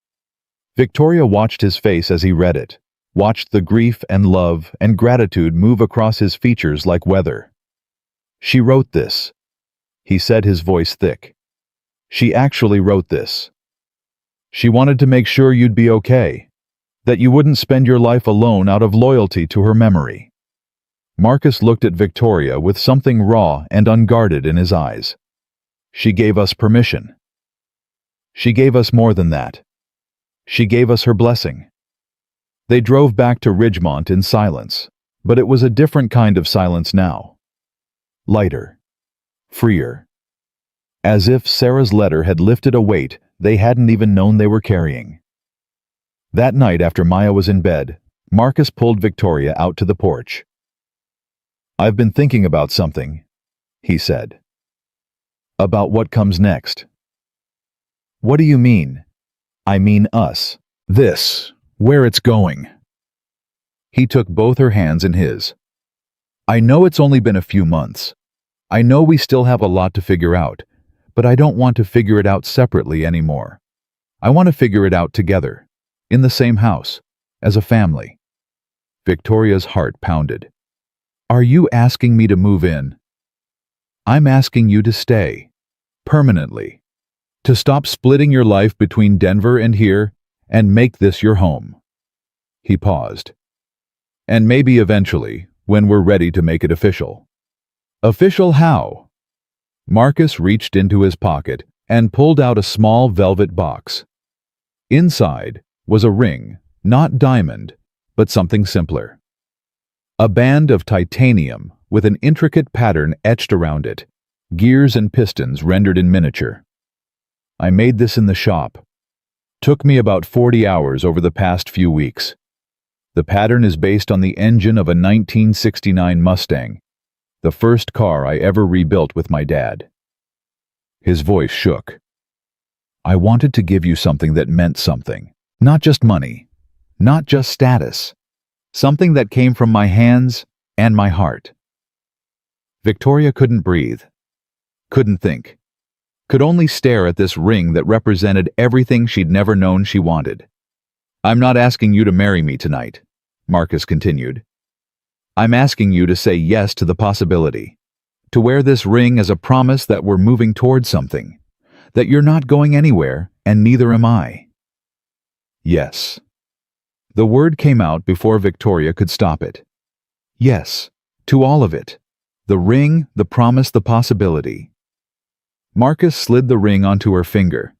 Victoria watched his face as he read it, watched the grief and love and gratitude move across his features like weather. She wrote this. He said, his voice thick. She actually wrote this. She wanted to make sure you'd be okay, that you wouldn't spend your life alone out of loyalty to her memory. Marcus looked at Victoria with something raw and unguarded in his eyes. She gave us permission. She gave us more than that. She gave us her blessing. They drove back to Ridgemont in silence, but it was a different kind of silence now. Lighter. Freer. As if Sarah's letter had lifted a weight they hadn't even known they were carrying. That night after Maya was in bed, Marcus pulled Victoria out to the porch. I've been thinking about something, he said. About what comes next. What do you mean? I mean us. This, where it's going. He took both her hands in his. I know it's only been a few months. I know we still have a lot to figure out, but I don't want to figure it out separately anymore. I want to figure it out together, in the same house, as a family. Victoria's heart pounded. Are you asking me to move in? I'm asking you to stay, permanently, to stop splitting your life between Denver and here and make this your home. He paused. And maybe eventually, when we're ready to make it official. Official how? Marcus reached into his pocket and pulled out a small velvet box. Inside was a ring, not diamond, but something simpler. A band of titanium with an intricate pattern etched around it, gears and pistons rendered in miniature. I made this in the shop. Took me about 40 hours over the past few weeks. The pattern is based on the engine of a 1969 Mustang, the first car I ever rebuilt with my dad. His voice shook. I wanted to give you something that meant something. Not just money. Not just status. Something that came from my hands and my heart. Victoria couldn't breathe. Couldn't think. Could only stare at this ring that represented everything she'd never known she wanted. I'm not asking you to marry me tonight, Marcus continued. I'm asking you to say yes to the possibility, to wear this ring as a promise that we're moving towards something, that you're not going anywhere and neither am I. Yes. The word came out before Victoria could stop it. Yes, to all of it. The ring, the promise, the possibility. Marcus slid the ring onto her finger.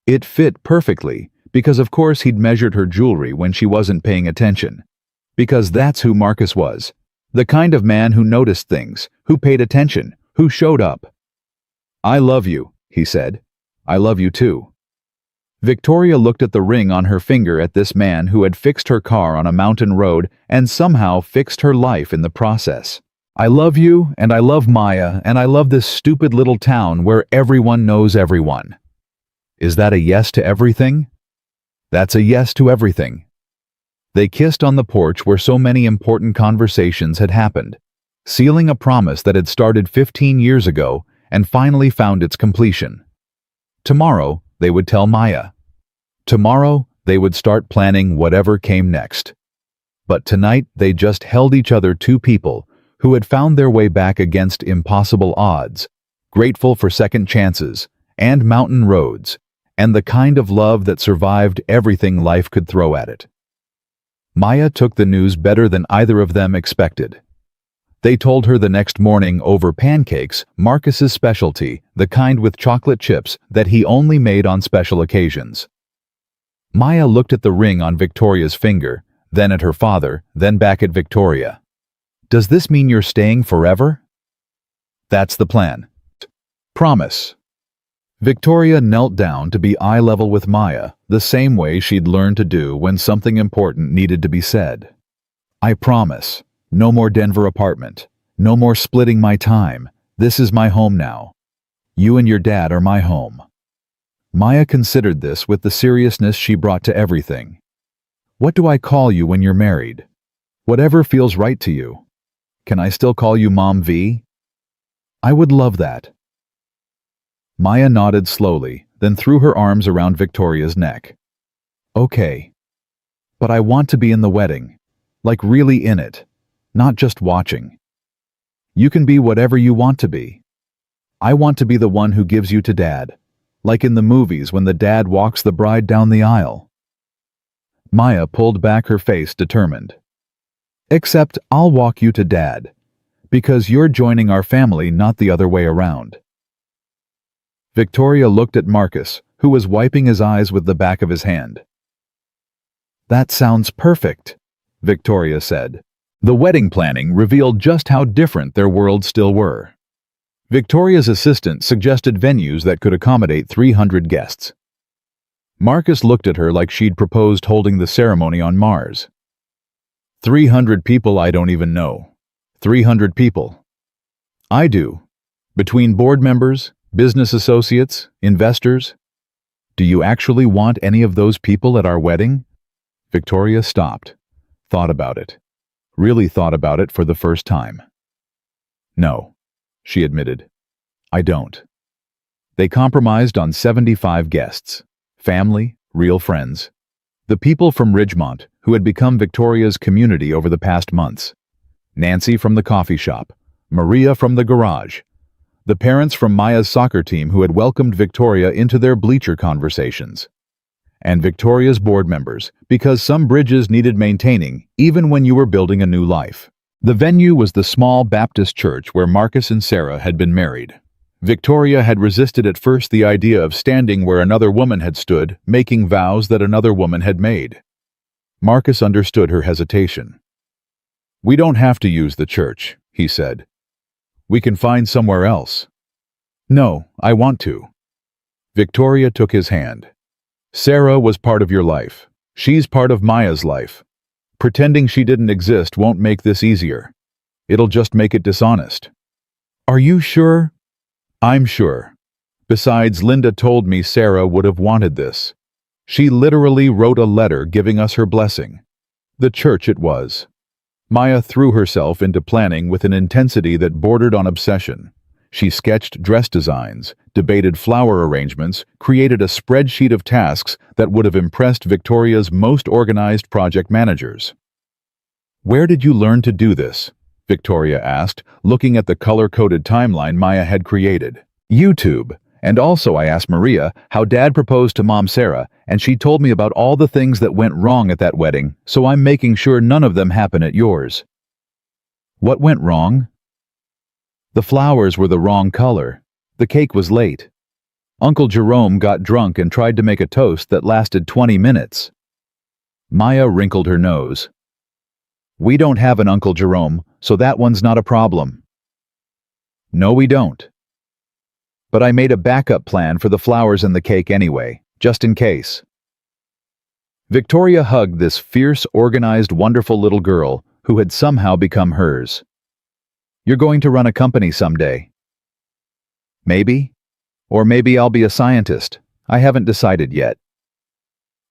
It fit perfectly, because of course he'd measured her jewelry when she wasn't paying attention. Because that's who Marcus was. The kind of man who noticed things, who paid attention, who showed up. I love you, he said. I love you too. Victoria looked at the ring on her finger at this man who had fixed her car on a mountain road and somehow fixed her life in the process. I love you, and I love Maya, and I love this stupid little town where everyone knows everyone. Is that a yes to everything? That's a yes to everything. They kissed on the porch where so many important conversations had happened, sealing a promise that had started 15 years ago and finally found its completion. Tomorrow, they would tell Maya. Tomorrow, they would start planning whatever came next. But tonight, they just held each other, two people who had found their way back against impossible odds, grateful for second chances and mountain roads, and the kind of love that survived everything life could throw at it. Maya took the news better than either of them expected. They told her the next morning over pancakes, Marcus's specialty, the kind with chocolate chips that he only made on special occasions. Maya looked at the ring on Victoria's finger, then at her father, then back at Victoria. Does this mean you're staying forever? That's the plan. Promise. Victoria knelt down to be eye level with Maya, the same way she'd learned to do when something important needed to be said. I promise. No more Denver apartment. No more splitting my time. This is my home now. You and your dad are my home. Maya considered this with the seriousness she brought to everything. What do I call you when you're married? Whatever feels right to you. Can I still call you Mom V? I would love that. Maya nodded slowly, then threw her arms around Victoria's neck. Okay. But I want to be in the wedding. Like really in it. Not just watching. You can be whatever you want to be. I want to be the one who gives you to Dad. Like in the movies when the dad walks the bride down the aisle. Maya pulled back her face, determined. Except I'll walk you to Dad. Because you're joining our family, not the other way around. Victoria looked at Marcus, who was wiping his eyes with the back of his hand. That sounds perfect, Victoria said. The wedding planning revealed just how different their worlds still were. Victoria's assistant suggested venues that could accommodate 300 guests. Marcus looked at her like she'd proposed holding the ceremony on Mars. 300 people I don't even know. 300 people. I do. Between board members, business associates, investors. Do you actually want any of those people at our wedding? Victoria stopped, thought about it. Really thought about it for the first time. No, she admitted. I don't. They compromised on 75 guests. Family, real friends. The people from Ridgemont, who had become Victoria's community over the past months. Nancy from the coffee shop. Maria from the garage. The parents from Maya's soccer team who had welcomed Victoria into their bleacher conversations. And Victoria's board members, because some bridges needed maintaining even when you were building a new life. The venue was the small Baptist church where Marcus and Sarah had been married. Victoria had resisted at first the idea of standing where another woman had stood, making vows that another woman had made. Marcus understood her hesitation. We don't have to use the church, he said. We can find somewhere else. No, I want to. Victoria took his hand. Sarah was part of your life. She's part of Maya's life. Pretending she didn't exist won't make this easier. It'll just make it dishonest. Are you sure? I'm sure. Besides, Linda told me Sarah would have wanted this. She literally wrote a letter giving us her blessing. The church it was. Maya threw herself into planning with an intensity that bordered on obsession. She sketched dress designs, debated flower arrangements, created a spreadsheet of tasks that would have impressed Victoria's most organized project managers. Where did you learn to do this? Victoria asked, looking at the color-coded timeline Maya had created. YouTube. And also I asked Maria how Dad proposed to Mom Sarah, and she told me about all the things that went wrong at that wedding, so I'm making sure none of them happen at yours. What went wrong? The flowers were the wrong color. The cake was late. Uncle Jerome got drunk and tried to make a toast that lasted 20 minutes. Maya wrinkled her nose. We don't have an Uncle Jerome, so that one's not a problem. No, we don't. But I made a backup plan for the flowers and the cake anyway, just in case. Victoria hugged this fierce, organized, wonderful little girl who had somehow become hers. You're going to run a company someday. Maybe. Or maybe I'll be a scientist. I haven't decided yet.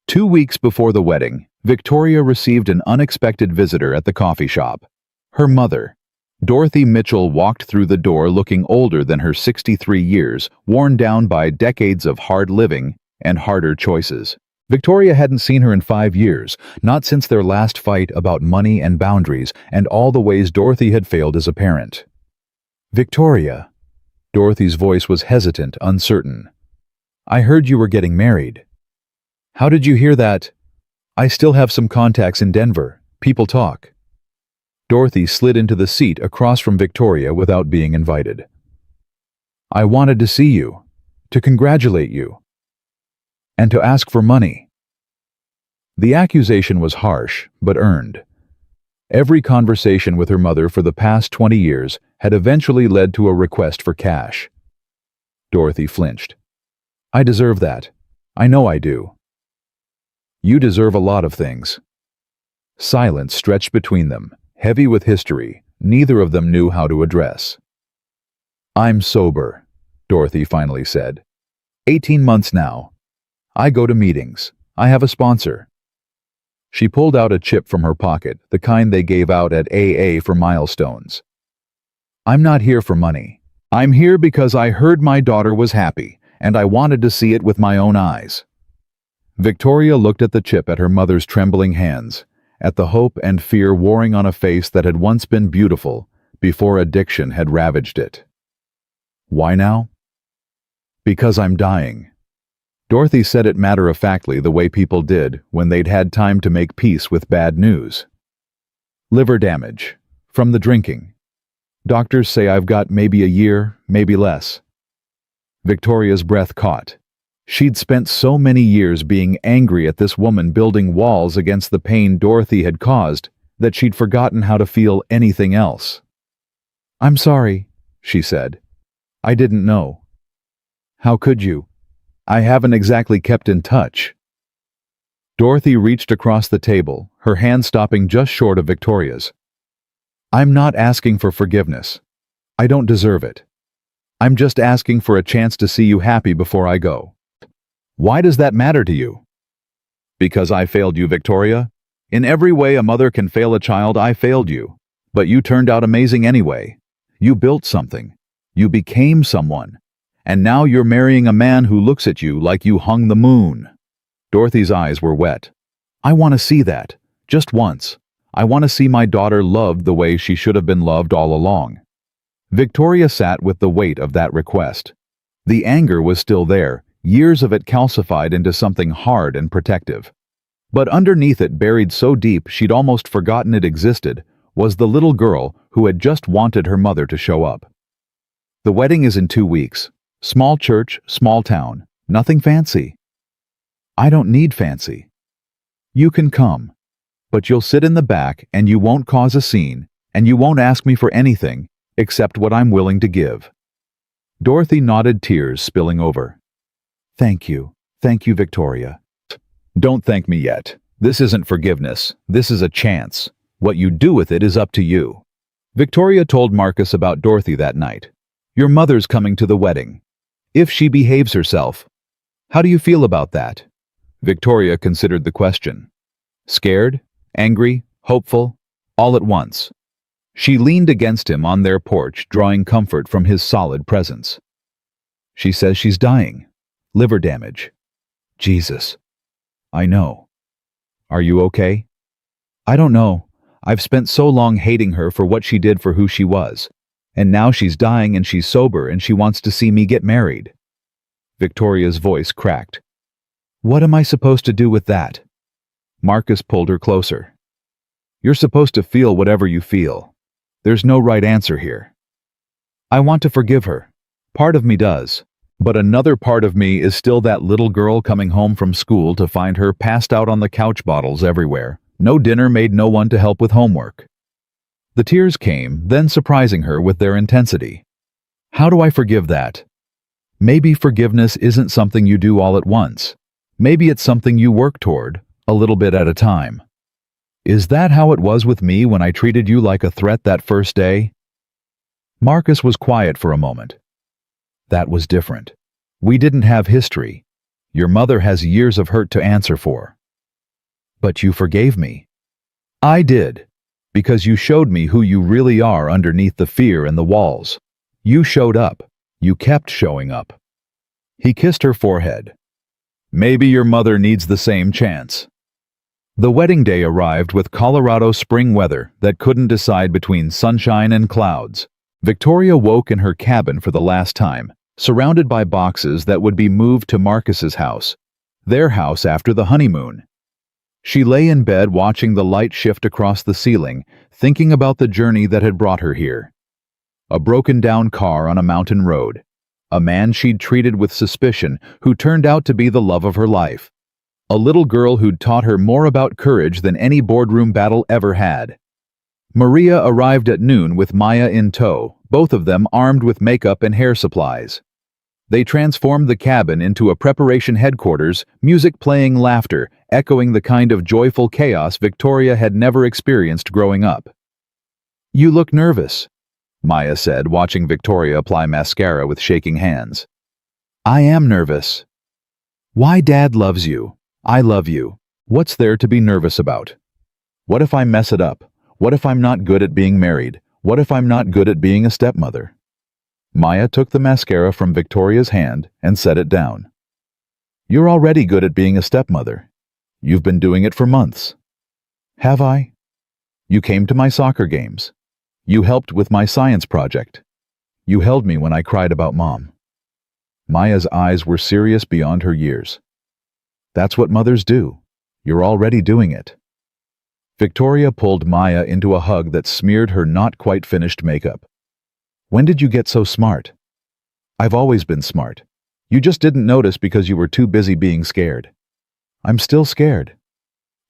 2 weeks before the wedding, Victoria received an unexpected visitor at the coffee shop. Her mother. Dorothy Mitchell walked through the door looking older than her 63 years, worn down by decades of hard living and harder choices. Victoria hadn't seen her in 5 years, not since their last fight about money and boundaries and all the ways Dorothy had failed as a parent. Victoria. Dorothy's voice was hesitant, uncertain. I heard you were getting married. How did you hear that? I still have some contacts in Denver. People talk. Dorothy slid into the seat across from Victoria without being invited. I wanted to see you, to congratulate you, and to ask for money. The accusation was harsh, but earned. Every conversation with her mother for the past 20 years had eventually led to a request for cash. Dorothy flinched. I deserve that. I know I do. You deserve a lot of things. Silence stretched between them, heavy with history neither of them knew how to address. I'm sober, Dorothy finally said. 18 months now. I go to meetings. I have a sponsor. She pulled out a chip from her pocket, the kind they gave out at AA for milestones. I'm not here for money. I'm here because I heard my daughter was happy, and I wanted to see it with my own eyes. Victoria looked at the chip at her mother's trembling hands, at the hope and fear warring on a face that had once been beautiful before addiction had ravaged it. Why now? Because I'm dying. Dorothy said it matter-of-factly the way people did when they'd had time to make peace with bad news. Liver damage. From the drinking. Doctors say I've got maybe a year, maybe less. Victoria's breath caught. She'd spent so many years being angry at this woman building walls against the pain Dorothy had caused that she'd forgotten how to feel anything else. I'm sorry, she said. I didn't know. How could you? I haven't exactly kept in touch. Dorothy reached across the table, her hand stopping just short of Victoria's. I'm not asking for forgiveness. I don't deserve it. I'm just asking for a chance to see you happy before I go. Why does that matter to you? Because I failed you, Victoria. In every way a mother can fail a child, I failed you. But you turned out amazing anyway. You built something. You became someone. And now you're marrying a man who looks at you like you hung the moon. Dorothy's eyes were wet. I want to see that. Just once. I want to see my daughter loved the way she should have been loved all along. Victoria sat with the weight of that request. The anger was still there, years of it calcified into something hard and protective. But underneath it, buried so deep she'd almost forgotten it existed, was the little girl who had just wanted her mother to show up. The wedding is in 2 weeks. Small church, small town. Nothing fancy. I don't need fancy. You can come. But you'll sit in the back and you won't cause a scene, and you won't ask me for anything except what I'm willing to give. Dorothy nodded, tears spilling over. Thank you, Victoria. Don't thank me yet. This isn't forgiveness. This is a chance. What you do with it is up to you. Victoria told Marcus about Dorothy that night. Your mother's coming to the wedding. If she behaves herself. How do you feel about that? Victoria considered the question. Scared, angry, hopeful, all at once. She leaned against him on their porch, drawing comfort from his solid presence. She says she's dying. Liver damage. Jesus. I know. Are you okay? I don't know. I've spent so long hating her for what she did for who she was. And now she's dying and she's sober and she wants to see me get married. Victoria's voice cracked. What am I supposed to do with that? Marcus pulled her closer. You're supposed to feel whatever you feel. There's no right answer here. I want to forgive her. Part of me does. But another part of me is still that little girl coming home from school to find her passed out on the couch, bottles everywhere. No dinner made, no one to help with homework. The tears came, then surprising her with their intensity. How do I forgive that? Maybe forgiveness isn't something you do all at once. Maybe it's something you work toward, a little bit at a time. Is that how it was with me when I treated you like a threat that first day? Marcus was quiet for a moment. That was different. We didn't have history. Your mother has years of hurt to answer for. But you forgave me. I did, because you showed me who you really are underneath the fear and the walls. You showed up. You kept showing up. He kissed her forehead. Maybe your mother needs the same chance. The wedding day arrived with Colorado spring weather that couldn't decide between sunshine and clouds. Victoria woke in her cabin for the last time, surrounded by boxes that would be moved to Marcus's house, their house after the honeymoon. She lay in bed watching the light shift across the ceiling, thinking about the journey that had brought her here. A broken-down car on a mountain road. A man she'd treated with suspicion who turned out to be the love of her life. A little girl who'd taught her more about courage than any boardroom battle ever had. Maria arrived at noon with Maya in tow, both of them armed with makeup and hair supplies. They transformed the cabin into a preparation headquarters, music playing, laughter, echoing the kind of joyful chaos Victoria had never experienced growing up. "You look nervous," Maya said, watching Victoria apply mascara with shaking hands. "I am nervous." "Why? Dad loves you. I love you. What's there to be nervous about? What if I mess it up? What if I'm not good at being married? What if I'm not good at being a stepmother?" Maya took the mascara from Victoria's hand and set it down. "You're already good at being a stepmother. You've been doing it for months." "Have I? You came to my soccer games. You helped with my science project. You held me when I cried about Mom." Maya's eyes were serious beyond her years. "That's what mothers do. You're already doing it." Victoria pulled Maya into a hug that smeared her not quite finished makeup. "When did you get so smart?" "I've always been smart. You just didn't notice because you were too busy being scared." "I'm still scared."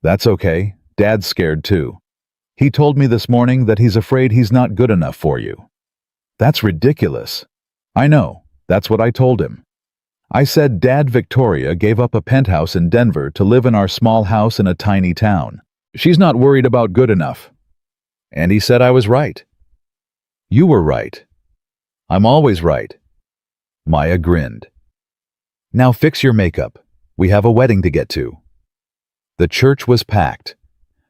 "That's okay. Dad's scared too. He told me this morning that he's afraid he's not good enough for you." "That's ridiculous." "I know. That's what I told him. I said Dad, Victoria gave up a penthouse in Denver to live in our small house in a tiny town. She's not worried about good enough." And he said I was right. "You were right. I'm always right." Maya grinned. "Now fix your makeup. We have a wedding to get to." The church was packed.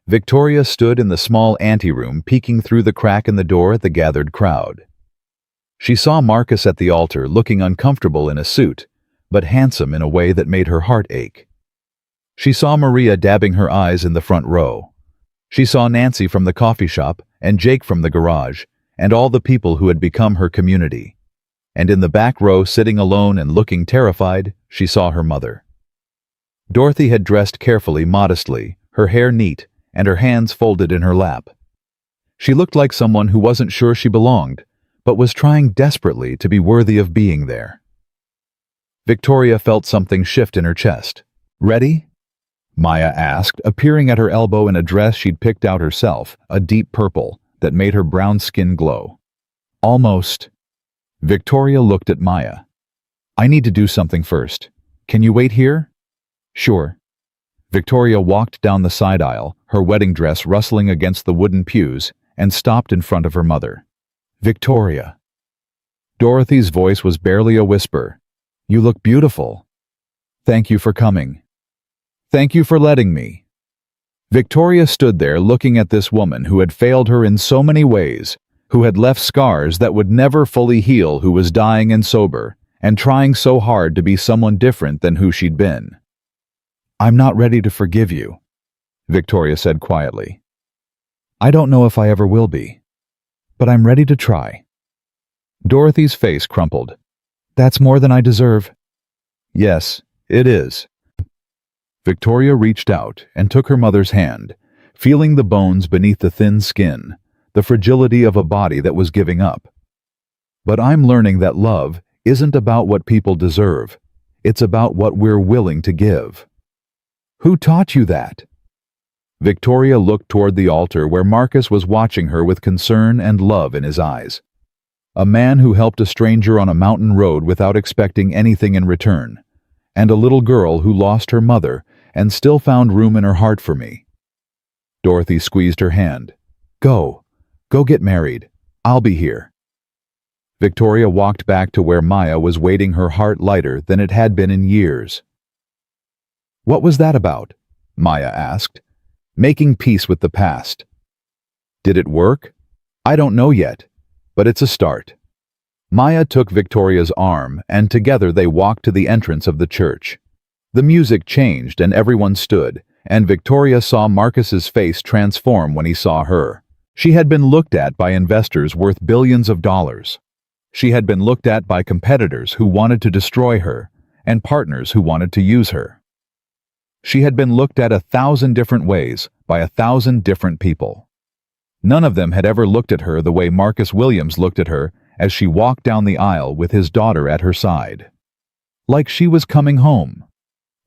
Victoria stood in the small anteroom, peeking through the crack in the door at the gathered crowd. She saw Marcus at the altar, looking uncomfortable in a suit, but handsome in a way that made her heart ache. She saw Maria dabbing her eyes in the front row. She saw Nancy from the coffee shop and Jake from the garage, and all the people who had become her community. And in the back row, sitting alone and looking terrified, she saw her mother. Dorothy had dressed carefully, modestly, her hair neat, and her hands folded in her lap. She looked like someone who wasn't sure she belonged, but was trying desperately to be worthy of being there. Victoria felt something shift in her chest. "Ready?" Maya asked, appearing at her elbow in a dress she'd picked out herself, a deep purple, that made her brown skin glow. "Almost." Victoria looked at Maya. "I need to do something first. Can you wait here?" "Sure." Victoria walked down the side aisle, her wedding dress rustling against the wooden pews, and stopped in front of her mother. "Victoria." Dorothy's voice was barely a whisper. "You look beautiful. Thank you for coming. Thank you for letting me." Victoria stood there looking at this woman who had failed her in so many ways, who had left scars that would never fully heal, who was dying and sober, and trying so hard to be someone different than who she'd been. "I'm not ready to forgive you," Victoria said quietly. "I don't know if I ever will be, but I'm ready to try." Dorothy's face crumpled. "That's more than I deserve." "Yes, it is." Victoria reached out and took her mother's hand, feeling the bones beneath the thin skin, the fragility of a body that was giving up. "But I'm learning that love isn't about what people deserve. It's about what we're willing to give." "Who taught you that?" Victoria looked toward the altar where Marcus was watching her with concern and love in his eyes. A man who helped a stranger on a mountain road without expecting anything in return, and a little girl who lost her mother and still found room in her heart for me. Dorothy squeezed her hand. Go get married. I'll be here." Victoria walked back to where Maya was waiting, her heart lighter than it had been in years. "What was that about?" Maya asked. "Making peace with the past. Did it work? I don't know yet, but it's a start." Maya took Victoria's arm, and together they walked to the entrance of the church. The music changed and everyone stood, and Victoria saw Marcus's face transform when he saw her. She had been looked at by investors worth billions of dollars. She had been looked at by competitors who wanted to destroy her, and partners who wanted to use her. She had been looked at 1,000 different ways by 1,000 different people. None of them had ever looked at her the way Marcus Williams looked at her as she walked down the aisle with his daughter at her side. Like she was coming home.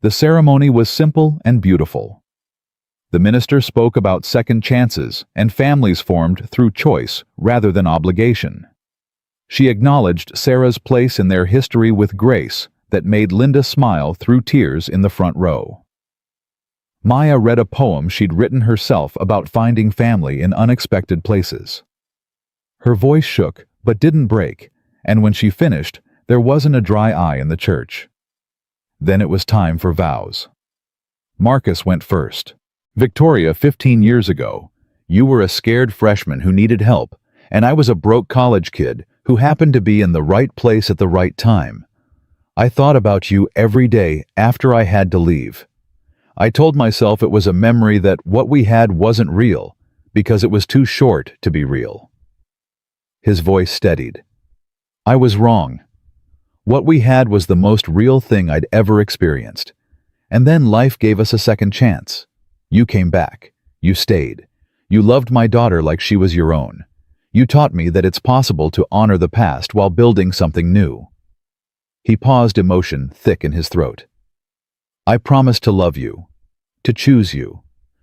The ceremony was simple and beautiful. The minister spoke about second chances and families formed through choice rather than obligation. She acknowledged Sarah's place in their history with grace that made Linda smile through tears in the front row. Maya read a poem she'd written herself about finding family in unexpected places. Her voice shook but didn't break, and when she finished, there wasn't a dry eye in the church. Then it was time for vows. Marcus went first. Victoria, 15 years ago, you were a scared freshman who needed help, and I was a broke college kid who happened to be in the right place at the right time. I thought about you every day after I had to leave. I told myself it was a memory that what we had wasn't real, because it was too short to be real. His voice steadied. I was wrong. What we had was the most real thing I'd ever experienced. And then life gave us a second chance. You came back. You stayed. You loved my daughter like she was your own. You taught me that it's possible to honor the past while building something new. He paused, emotion thick in his throat. I promise to love you, to choose you,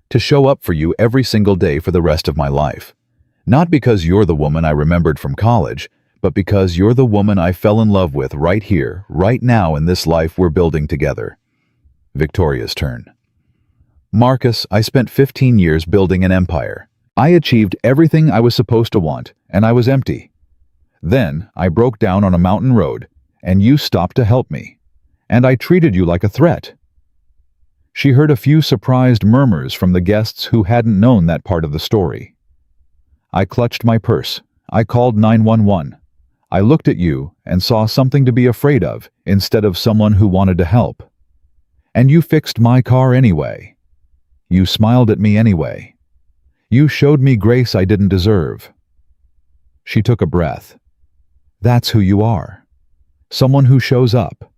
to show up for you every single day for the rest of my life. Not because you're the woman I remembered from college, but because you're the woman I fell in love with right here, right now in this life we're building together. Victoria's turn. Marcus, I spent 15 years building an empire. I achieved everything I was supposed to want, and I was empty. Then I broke down on a mountain road, and you stopped to help me. And I treated you like a threat. She heard a few surprised murmurs from the guests who hadn't known that part of the story. I clutched my purse. I called 911. I looked at you and saw something to be afraid of instead of someone who wanted to help. And you fixed my car anyway. You smiled at me anyway. You showed me grace I didn't deserve. She took a breath. That's who you are. Someone who shows up.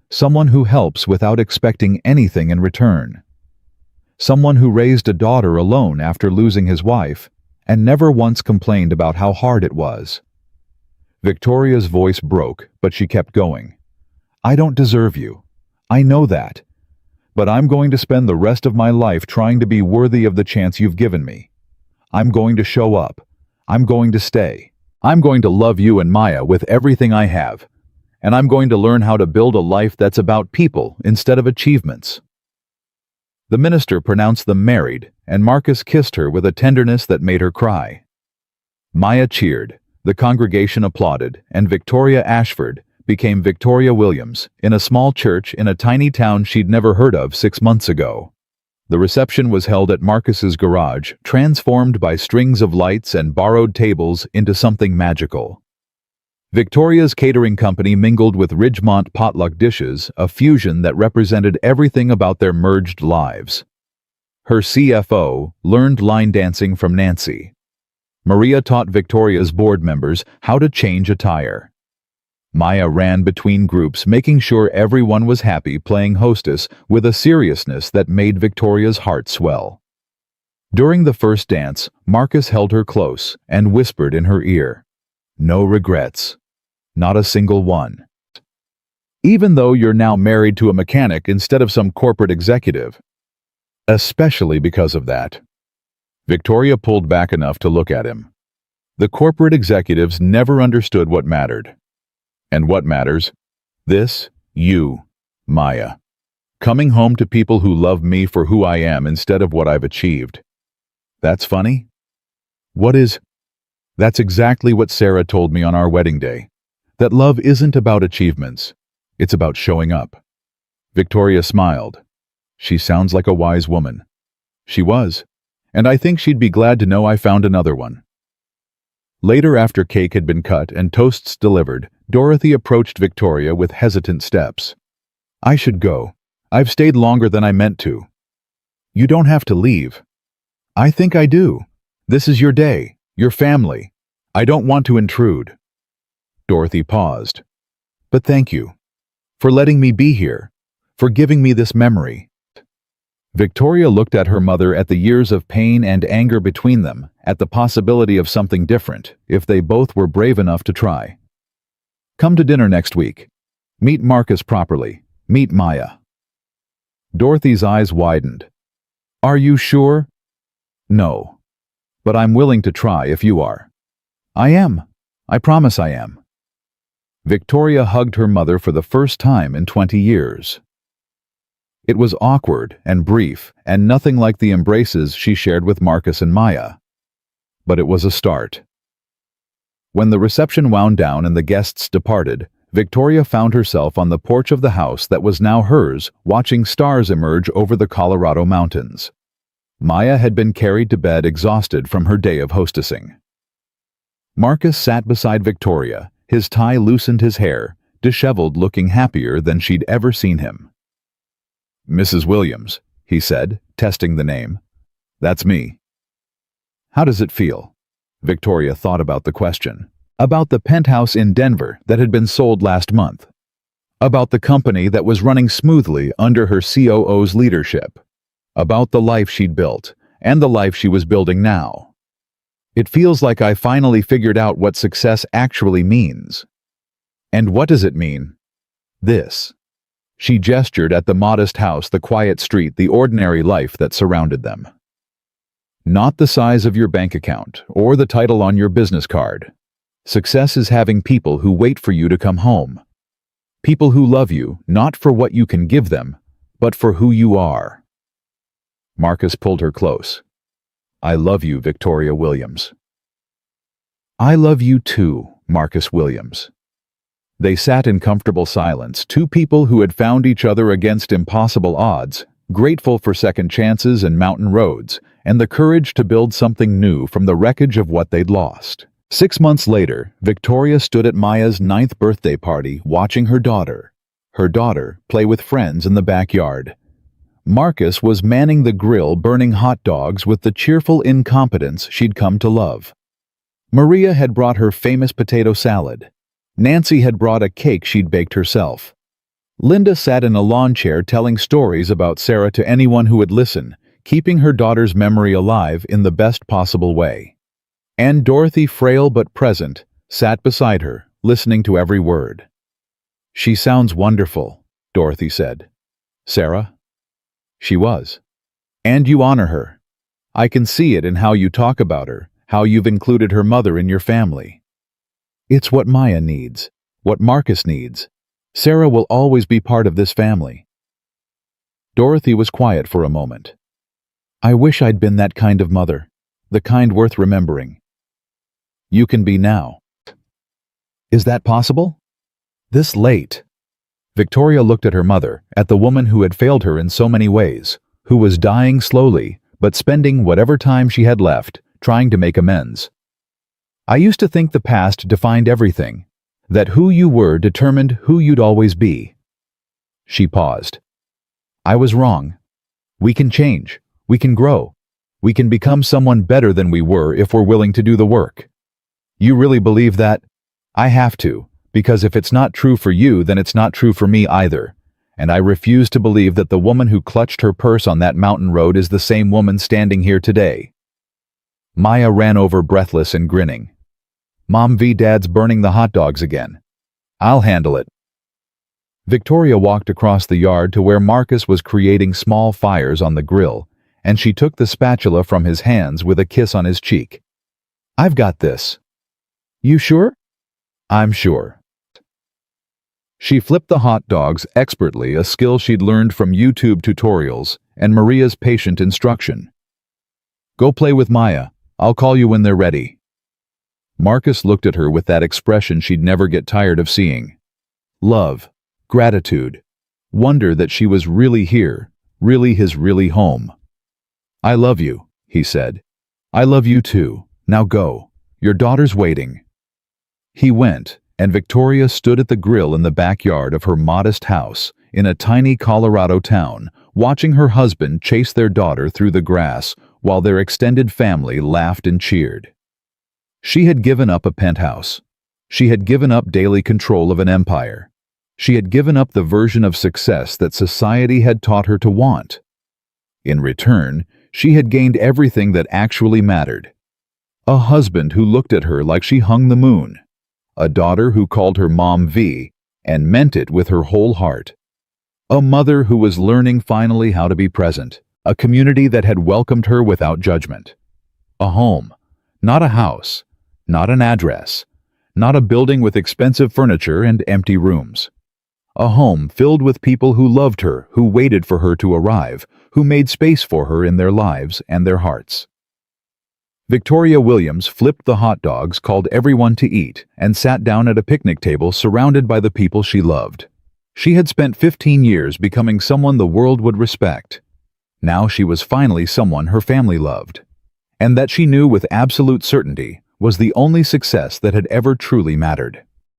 Someone who helps without expecting anything in return. Someone who raised a daughter alone after losing his wife and never once complained about how hard it was. Victoria's voice broke, but she kept going. I don't deserve you. I know that. But I'm going to spend the rest of my life trying to be worthy of the chance you've given me. I'm going to show up. I'm going to stay. I'm going to love you and Maya with everything I have. And I'm going to learn how to build a life that's about people instead of achievements. The minister pronounced them married, and Marcus kissed her with a tenderness that made her cry. Maya cheered, the congregation applauded, and Victoria Ashford became Victoria Williams in a small church in a tiny town she'd never heard of 6 months ago. The reception was held at Marcus's garage, transformed by strings of lights and borrowed tables into something magical. Victoria's catering company mingled with Ridgemont potluck dishes, a fusion that represented everything about their merged lives. Her CFO learned line dancing from Nancy. Maria taught Victoria's board members how to change a tire. Maya ran between groups, making sure everyone was happy, playing hostess with a seriousness that made Victoria's heart swell. During the first dance, Marcus held her close and whispered in her ear, "No regrets. Not a single one. Even though you're now married to a mechanic instead of some corporate executive. Especially because of that." Victoria pulled back enough to look at him. The corporate executives never understood what mattered. And what matters? This, you, Maya. Coming home to people who love me for who I am instead of what I've achieved. That's funny? What is? That's exactly what Sarah told me on our wedding day. That love isn't about achievements. It's about showing up. Victoria smiled. She sounds like a wise woman. She was. And I think she'd be glad to know I found another one. Later, after cake had been cut and toasts delivered, Dorothy approached Victoria with hesitant steps. I should go. I've stayed longer than I meant to. You don't have to leave. I think I do. This is your day, your family. I don't want to intrude. Dorothy paused. But thank you. For letting me be here. For giving me this memory. Victoria looked at her mother, at the years of pain and anger between them, at the possibility of something different, if they both were brave enough to try. Come to dinner next week. Meet Marcus properly. Meet Maya. Dorothy's eyes widened. Are you sure? No. But I'm willing to try if you are. I am. I promise I am. Victoria hugged her mother for the first time in 20 years. It was awkward and brief and nothing like the embraces she shared with Marcus and Maya. But it was a start. When the reception wound down and the guests departed, Victoria found herself on the porch of the house that was now hers, watching stars emerge over the Colorado mountains. Maya had been carried to bed exhausted from her day of hostessing. Marcus sat beside Victoria, his tie loosened his hair, disheveled, looking happier than she'd ever seen him. "Mrs. Williams," he said, testing the name. "That's me." "How does it feel?" Victoria thought about the question. About the penthouse in Denver that had been sold last month. About the company that was running smoothly under her COO's leadership. About the life she'd built, and the life she was building now. "It feels like I finally figured out what success actually means." "And what does it mean?" "This." She gestured at the modest house, the quiet street, the ordinary life that surrounded them. "Not the size of your bank account or the title on your business card. Success is having people who wait for you to come home. People who love you, not for what you can give them, but for who you are." Marcus pulled her close. "I love you, Victoria Williams." "I love you too, Marcus Williams." They sat in comfortable silence, two people who had found each other against impossible odds, grateful for second chances and mountain roads, and the courage to build something new from the wreckage of what they'd lost. 6 months later, Victoria stood at Maya's 9th birthday party watching her daughter play with friends in the backyard. Marcus was manning the grill, burning hot dogs with the cheerful incompetence she'd come to love. Maria had brought her famous potato salad. Nancy had brought a cake she'd baked herself. Linda sat in a lawn chair telling stories about Sarah to anyone who would listen, keeping her daughter's memory alive in the best possible way. And Dorothy, frail but present, sat beside her, listening to every word. "She sounds wonderful," Dorothy said. "Sarah?" "She was. And you honor her. I can see it in how you talk about her, how you've included her mother in your family. It's what Maya needs, what Marcus needs. Sarah will always be part of this family." Dorothy was quiet for a moment. "I wish I'd been that kind of mother, the kind worth remembering." "You can be now." "Is that possible? This late?" Victoria looked at her mother, at the woman who had failed her in so many ways, who was dying slowly, but spending whatever time she had left, trying to make amends. "I used to think the past defined everything, that who you were determined who you'd always be." She paused. "I was wrong. We can change. We can grow. We can become someone better than we were if we're willing to do the work." "You really believe that?" "I have to, because if it's not true for you, then it's not true for me either. And I refuse to believe that the woman who clutched her purse on that mountain road is the same woman standing here today." Maya ran over, breathless and grinning. "Mom v. Dad's burning the hot dogs again. I'll handle it." Victoria walked across the yard to where Marcus was creating small fires on the grill, and she took the spatula from his hands with a kiss on his cheek. "I've got this." "You sure?" "I'm sure." She flipped the hot dogs expertly, a skill she'd learned from YouTube tutorials and Maria's patient instruction. "Go play with Maya. I'll call you when they're ready." Marcus looked at her with that expression she'd never get tired of seeing. Love, gratitude, wonder that she was really here, really his really home. "I love you," he said. "I love you too. Now go. Your daughter's waiting." He went, and Victoria stood at the grill in the backyard of her modest house in a tiny Colorado town, watching her husband chase their daughter through the grass while their extended family laughed and cheered. She had given up a penthouse. She had given up daily control of an empire. She had given up the version of success that society had taught her to want. In return, she had gained everything that actually mattered. A husband who looked at her like she hung the moon. A daughter who called her Mom V and meant it with her whole heart. A mother who was learning finally how to be present. a community that had welcomed her without judgment. A home, not a house, not an address, not a building with expensive furniture and empty rooms. A home filled with people who loved her, who waited for her to arrive, who made space for her in their lives and their hearts. Victoria Williams flipped the hot dogs, called everyone to eat, and sat down at a picnic table surrounded by the people she loved. She had spent 15 years becoming someone the world would respect. Now she was finally someone her family loved. And that she knew with absolute certainty was the only success that had ever truly mattered.